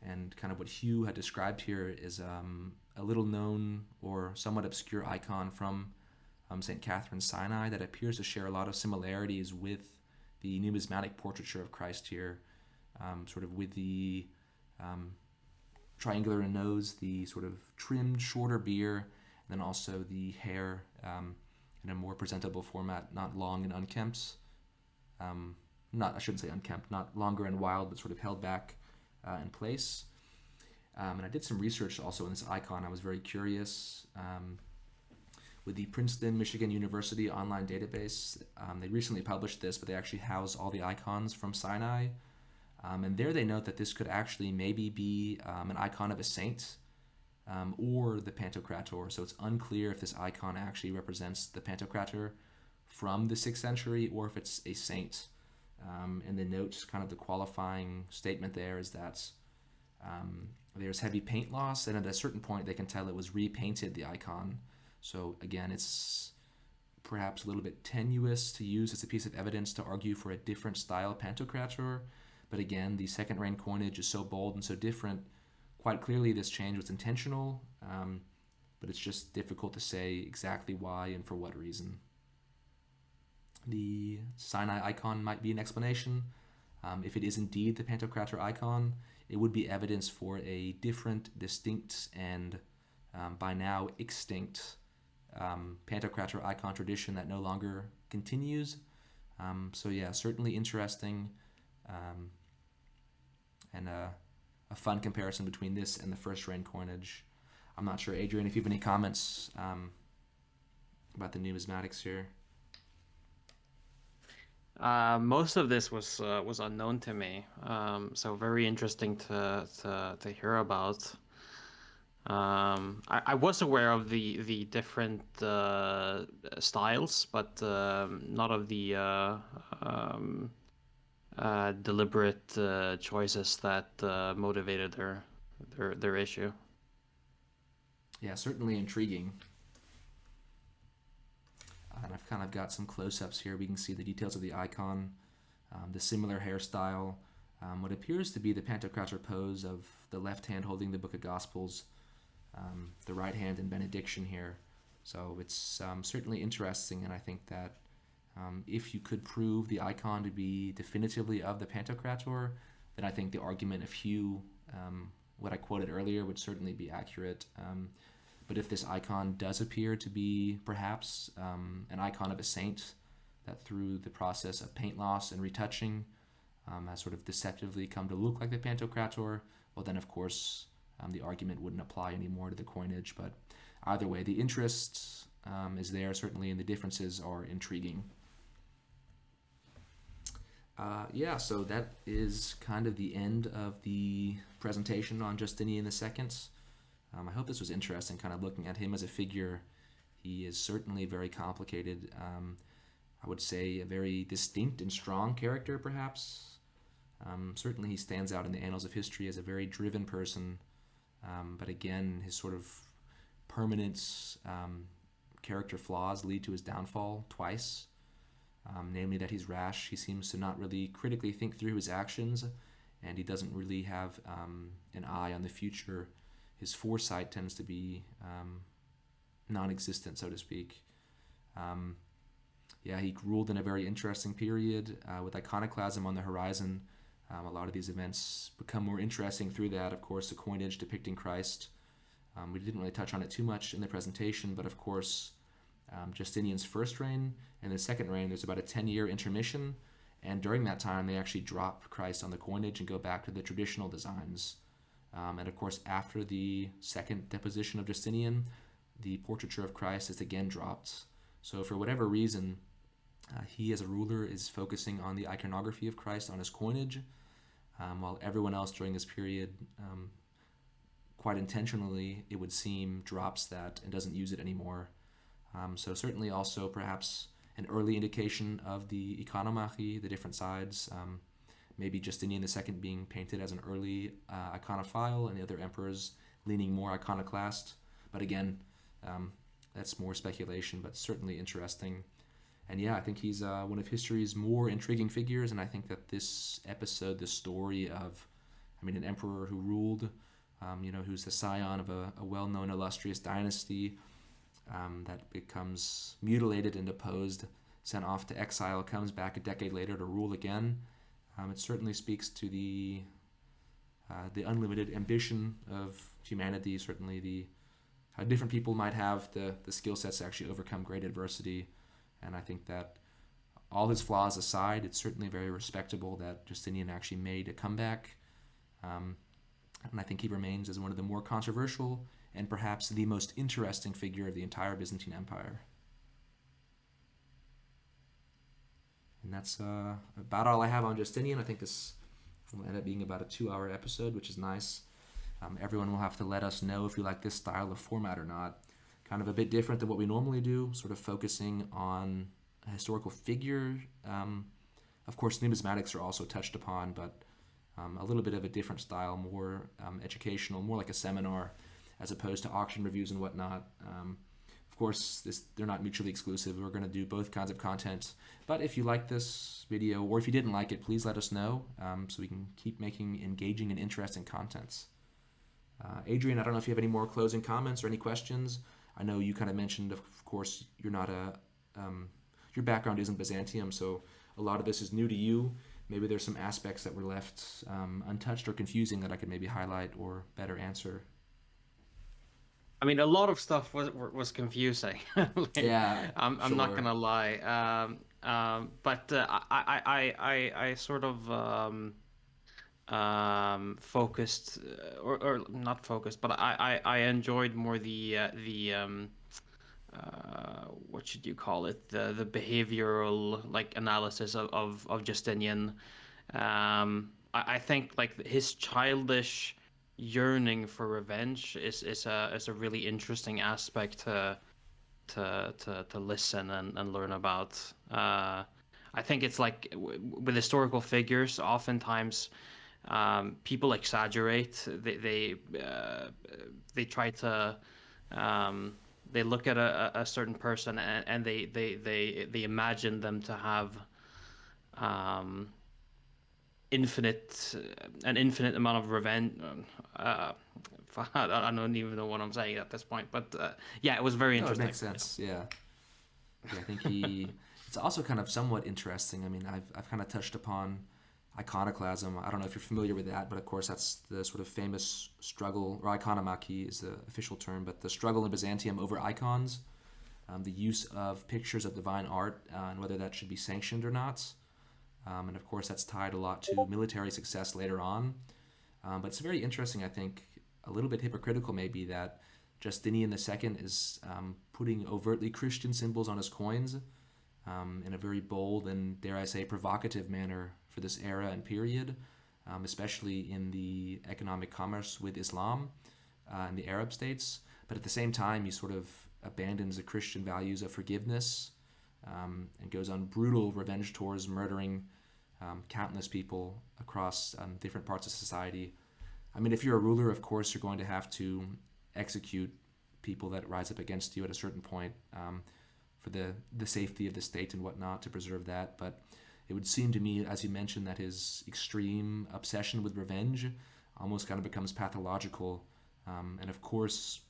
and kind of what Hugh had described here is a little known or somewhat obscure icon from St. Catherine's Sinai that appears to share a lot of similarities with the numismatic portraiture of Christ here, sort of with the triangular nose, the sort of trimmed, shorter beard, and then also the hair in a more presentable format, not long and unkempt. I shouldn't say unkempt, not longer and wild, but sort of held back in place. And I did some research also on this icon. I was very curious. With the Princeton, Michigan University online database, they recently published this, but they actually house all the icons from Sinai. And there they note that this could actually maybe be an icon of a saint or the Pantocrator. So it's unclear if this icon actually represents the Pantocrator from the 6th century or if it's a saint. And the notes, kind of the qualifying statement there is that there's heavy paint loss, and at a certain point they can tell it was repainted, the icon. So again, it's perhaps a little bit tenuous to use as a piece of evidence to argue for a different style Pantocrator. But again, the second reign coinage is so bold and so different. Quite clearly this change was intentional, but it's just difficult to say exactly why and for what reason. The Sinai icon might be an explanation. If it is indeed the Pantocrator icon, it would be evidence for a different, distinct, and by now extinct Pantocrator icon tradition that no longer continues. So yeah, certainly interesting, and a fun comparison between this and the first reign coinage. I'm not sure, Adrian, if you have any comments about the numismatics here. Most of this was unknown to me, so very interesting to hear about. I was aware of the different styles, but not of the deliberate choices that motivated their issue. Yeah, certainly intriguing. And I've kind of got some close-ups here. We can see the details of the icon, the similar hairstyle, what appears to be the Pantocrator pose of the left hand holding the Book of Gospels, the right hand in benediction here. So it's certainly interesting, and I think that if you could prove the icon to be definitively of the Pantocrator, then I think the argument of Hugh, what I quoted earlier, would certainly be accurate. But if this icon does appear to be perhaps an icon of a saint that through the process of paint loss and retouching has sort of deceptively come to look like the Pantocrator, well then of course the argument wouldn't apply anymore to the coinage. But either way, the interest is there certainly, and the differences are intriguing. Yeah, so that is kind of the end of the presentation on Justinian II. I hope this was interesting, kind of looking at him as a figure. He is certainly very complicated. I would say a very distinct and strong character, perhaps. Certainly he stands out in the annals of history as a very driven person. But again, his sort of permanent character flaws lead to his downfall twice. Namely that he's rash. He seems to not really critically think through his actions, and he doesn't really have an eye on the future. His foresight tends to be non-existent, so to speak. He ruled in a very interesting period with iconoclasm on the horizon. A lot of these events become more interesting through that. Of course, the coinage depicting Christ. We didn't really touch on it too much in the presentation, but of course, Justinian's first reign and the second reign, there's about a 10-year intermission, and during that time, they actually drop Christ on the coinage and go back to the traditional designs. And of course, after the second deposition of Justinian, the portraiture of Christ is again dropped. So for whatever reason, he as a ruler is focusing on the iconography of Christ on his coinage, while everyone else during this period, quite intentionally, it would seem, drops that and doesn't use it anymore. So certainly also perhaps an early indication of the iconomachy, the different sides. Maybe Justinian II being painted as an early iconophile and the other emperors leaning more iconoclast. But again, that's more speculation, but certainly interesting. And I think he's one of history's more intriguing figures, and I think that this episode, the story of, an emperor who ruled, who's the scion of a well-known illustrious dynasty that becomes mutilated and deposed, sent off to exile, comes back a decade later to rule again. It certainly speaks to the unlimited ambition of humanity, certainly how different people might have the skill sets to actually overcome great adversity. And I think that all his flaws aside, it's certainly very respectable that Justinian actually made a comeback. And I think he remains as one of the more controversial and perhaps the most interesting figure of the entire Byzantine Empire. And that's about all I have on Justinian. I think this will end up being about a 2-hour episode, which is nice. Everyone will have to let us know if you like this style of format or not. Kind of a bit different than what we normally do, sort of focusing on a historical figure. Of course, numismatics are also touched upon, but a little bit of a different style, more educational, more like a seminar, as opposed to auction reviews and whatnot. Of course, they're not mutually exclusive. We're going to do both kinds of content. But if you like this video, or if you didn't like it, please let us know so we can keep making engaging and interesting contents. Adrian, I don't know if you have any more closing comments or any questions. I know you kind of mentioned, of course, you're not your background isn't Byzantium, so a lot of this is new to you. Maybe there's some aspects that were left untouched or confusing that I could maybe highlight or better answer. A lot of stuff was confusing. I'm not gonna lie. But I sort of focused or not focused, but I enjoyed more the what should you call it, the behavioral analysis of Justinian. I think his childish yearning for revenge is a really interesting aspect to listen and learn about. I think it's with historical figures, oftentimes people exaggerate. They try to they look at a certain person and they imagine them to have an infinite amount of revenge. I don't even know what I'm saying at this point, but it was very interesting. It makes sense. Yeah, I think it's also kind of somewhat interesting. I've kind of touched upon iconoclasm. I don't know if you're familiar with that, but of course that's the sort of famous struggle, or iconomachy is the official term, but the struggle in Byzantium over icons, the use of pictures of divine art, and whether that should be sanctioned or not. And of course that's tied a lot to military success later on. But it's very interesting, I think, a little bit hypocritical maybe, that Justinian II is putting overtly Christian symbols on his coins in a very bold and, dare I say, provocative manner for this era and period, especially in the economic commerce with Islam and the Arab states. But at the same time, he sort of abandons the Christian values of forgiveness and goes on brutal revenge tours, murdering countless people across different parts of society. If you're a ruler, of course, you're going to have to execute people that rise up against you at a certain point for the safety of the state and whatnot, to preserve that. But it would seem to me, as you mentioned, that his extreme obsession with revenge almost kind of becomes pathological. And of course,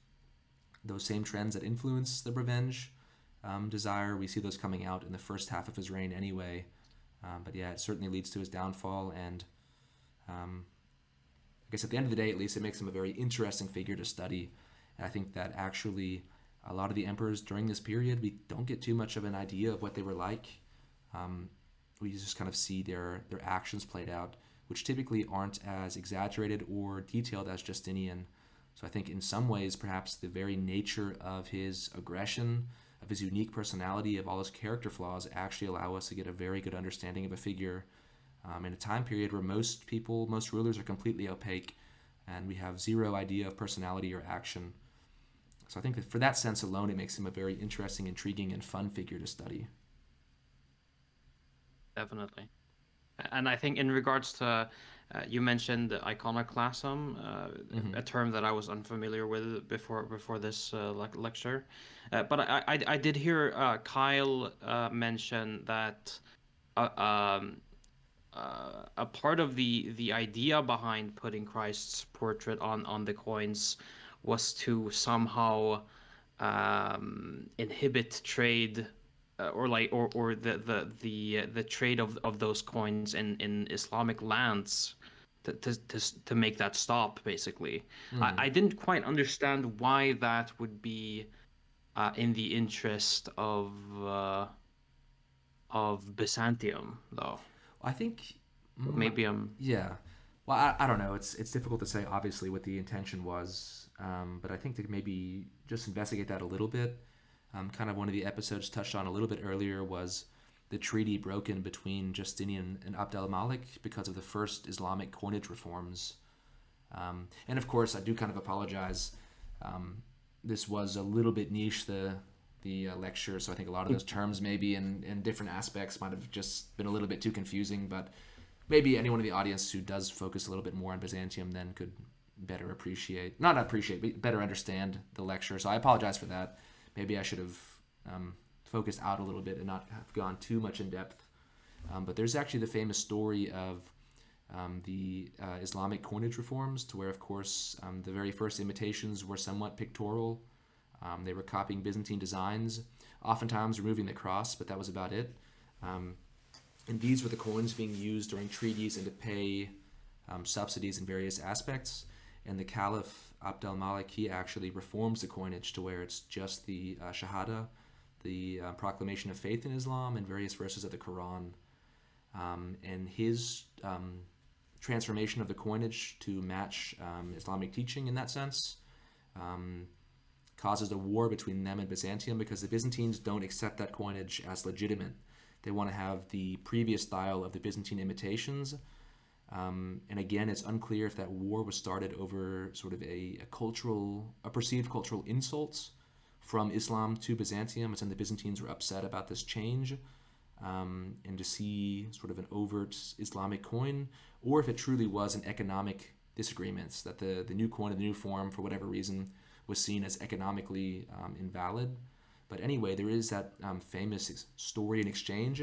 those same trends that influence the revenge desire, we see those coming out in the first half of his reign anyway. But yeah, it certainly leads to his downfall, and I guess at the end of the day, at least, it makes him a very interesting figure to study. And I think that actually a lot of the emperors during this period, we don't get too much of an idea of what they were like. We just kind of see their actions played out, which typically aren't as exaggerated or detailed as Justinian. So I think in some ways, perhaps the very nature of his aggression, of his unique personality, of all his character flaws, actually allow us to get a very good understanding of a figure in a time period where most rulers are completely opaque, and we have zero idea of personality or action. So I think that for that sense alone, it makes him a very interesting, intriguing, and fun figure to study. Definitely. And I think in regards to, you mentioned iconoclasm, a term that I was unfamiliar with before this lecture. But I did hear Kyle mention that a part of the idea behind putting Christ's portrait on the coins was to somehow inhibit trade, or the trade of those coins in Islamic lands, to make that stop, basically. I didn't quite understand why that would be in the interest of Byzantium, though. I think Maybe I'm. yeah. Well, I don't know. It's difficult to say obviously what the intention was, but I think to maybe just investigate that a little bit. Kind of one of the episodes touched on a little bit earlier was the treaty broken between Justinian and Abd al-Malik because of the first Islamic coinage reforms. And of course, I do kind of apologize. This was a little bit niche, the lecture, so I think a lot of those terms maybe in different aspects might have just been a little bit too confusing, but maybe anyone in the audience who does focus a little bit more on Byzantium then could better but better understand the lecture. So I apologize for that. Maybe I should have focused out a little bit and not have gone too much in depth. But there's actually the famous story of the Islamic coinage reforms, to where, of course, the very first imitations were somewhat pictorial. They were copying Byzantine designs, oftentimes removing the cross, but that was about it. And these were the coins being used during treaties and to pay subsidies in various aspects. And the Caliph Abd al-Malik, he actually reforms the coinage to where it's just the Shahada, the proclamation of faith in Islam, and various verses of the Quran. And his transformation of the coinage to match Islamic teaching in that sense causes a war between them and Byzantium, because the Byzantines don't accept that coinage as legitimate. They want to have the previous style of the Byzantine imitations. And again, it's unclear if that war was started over sort of a perceived cultural insults from Islam to Byzantium, and the Byzantines were upset about this change, and to see sort of an overt Islamic coin, or if it truly was an economic disagreements, that the new coin in the new form, for whatever reason, was seen as economically invalid. But anyway, there is that famous story and exchange,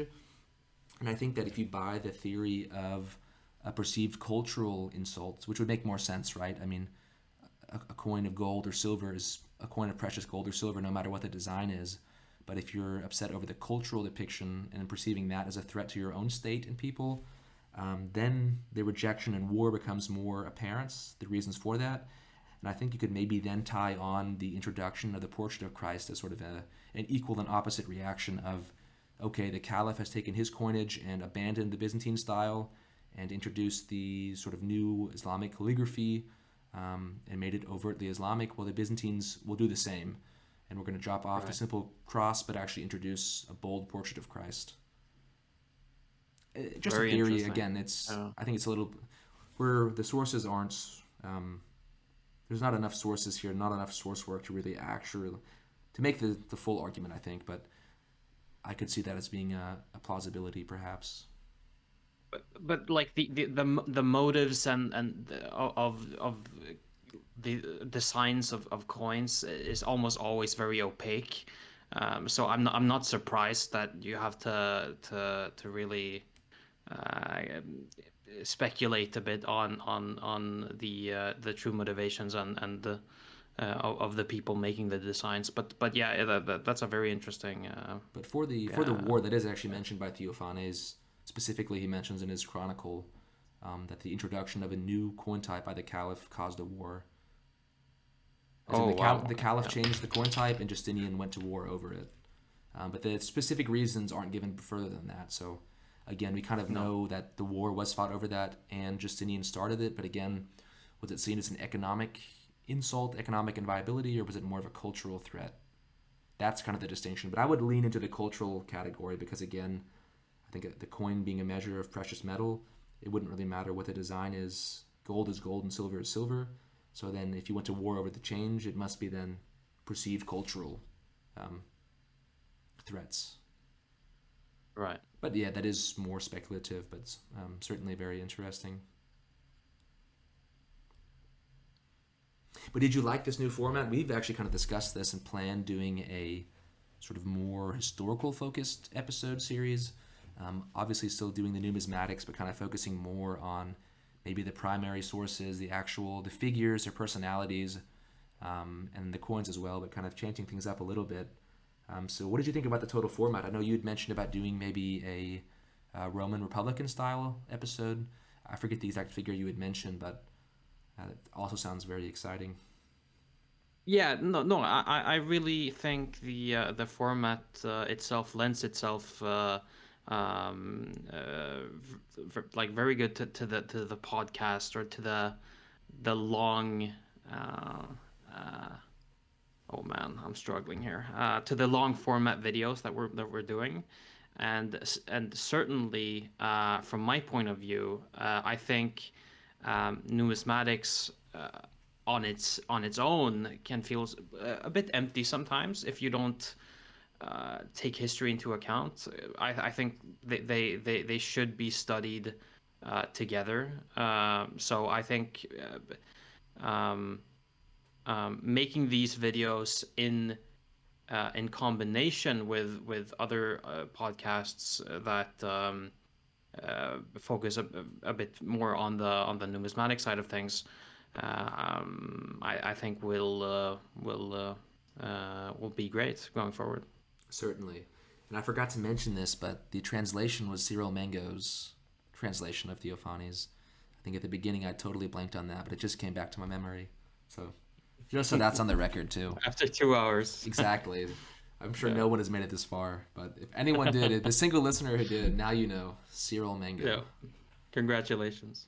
and I think that if you buy the theory of a perceived cultural insult, which would make more sense, right? I mean, a coin of gold or silver is a coin of precious gold or silver, no matter what the design is. But if you're upset over the cultural depiction and perceiving that as a threat to your own state and people, then the rejection and war becomes more apparent, the reasons for that. And I think you could maybe then tie on the introduction of the portrait of Christ as sort of an equal and opposite reaction of, okay, the Caliph has taken his coinage and abandoned the Byzantine style and introduced the sort of new Islamic calligraphy and made it overtly Islamic. Well, the Byzantines will do the same, and we're going to drop off the simple cross, but actually introduce a bold portrait of Christ. Just Very a theory. interesting. Again, I think it's a little where the sources aren't. There's not enough sources here, not enough source work to really to make the full argument, I think. But I could see that as being a plausibility, perhaps. But like the motives of the signs of coins is almost always very opaque. So I'm not surprised that you have to really speculate a bit on the true motivations and the of the people making the designs. But yeah, that's a very interesting. But for the war, that is actually mentioned by Theophanes. Specifically, he mentions in his chronicle that the introduction of a new coin type by the Caliph caused a war. As in the Caliph changed the coin type, and Justinian went to war over it. But the specific reasons aren't given further than that. So, again, we kind of know that the war was fought over that, and Justinian started it. But again, was it seen as an economic insult, economic inviolability, or was it more of a cultural threat? That's kind of the distinction. But I would lean into the cultural category because, again, I think the coin being a measure of precious metal, it wouldn't really matter what the design is. Gold is gold and silver is silver. So then if you went to war over the change, it must be then perceived cultural threats. Right. But yeah, that is more speculative, but certainly very interesting. But did you like this new format? We've actually kind of discussed this and planned doing a sort of more historical focused episode series. Obviously still doing the numismatics, but kind of focusing more on maybe the primary sources, the figures, their personalities, and the coins as well, but kind of changing things up a little bit. So what did you think about the total format? I know you had mentioned about doing maybe a Roman Republican style episode. I forget the exact figure you had mentioned, but it also sounds very exciting. Yeah, no. I really think the format itself lends itself like very good to the podcast or to the long. Oh man, I'm struggling here. To the long format videos that we're doing, and certainly from my point of view, I think numismatics on its own can feel a bit empty sometimes if you don't take history into account. I think they should be studied together. So I think making these videos in combination with other podcasts that focus a bit more on the numismatic side of things, I think will be great going forward. Certainly. And I forgot to mention this, but the translation was Cyril Mango's translation of Theophanes. I think at the beginning I totally blanked on that, but it just came back to my memory. So just so that's on the record too. After 2 hours. Exactly. I'm sure no one has made it this far, but if anyone did, the single listener who did, now you know, Cyril Mango. Yeah. Congratulations.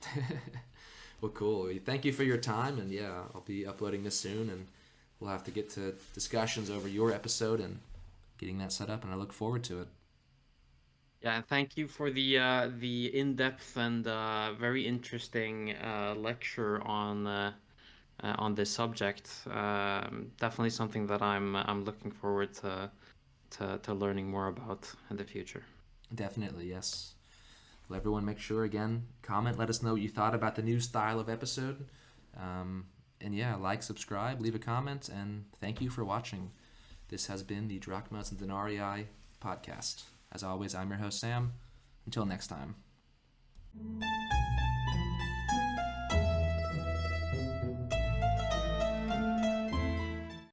Well, cool. Thank you for your time, and yeah, I'll be uploading this soon, and we'll have to get to discussions over your episode and getting that set up, and I look forward to it. Yeah, and thank you for the in-depth and very interesting lecture on this subject. Definitely something that I'm looking forward to learning more about in the future. Definitely, yes. Well, everyone make sure, again, comment, let us know what you thought about the new style of episode. And yeah, like, subscribe, leave a comment, and thank you for watching. This has been the Drachmas and Denarii podcast. As always, I'm your host, Sam. Until next time.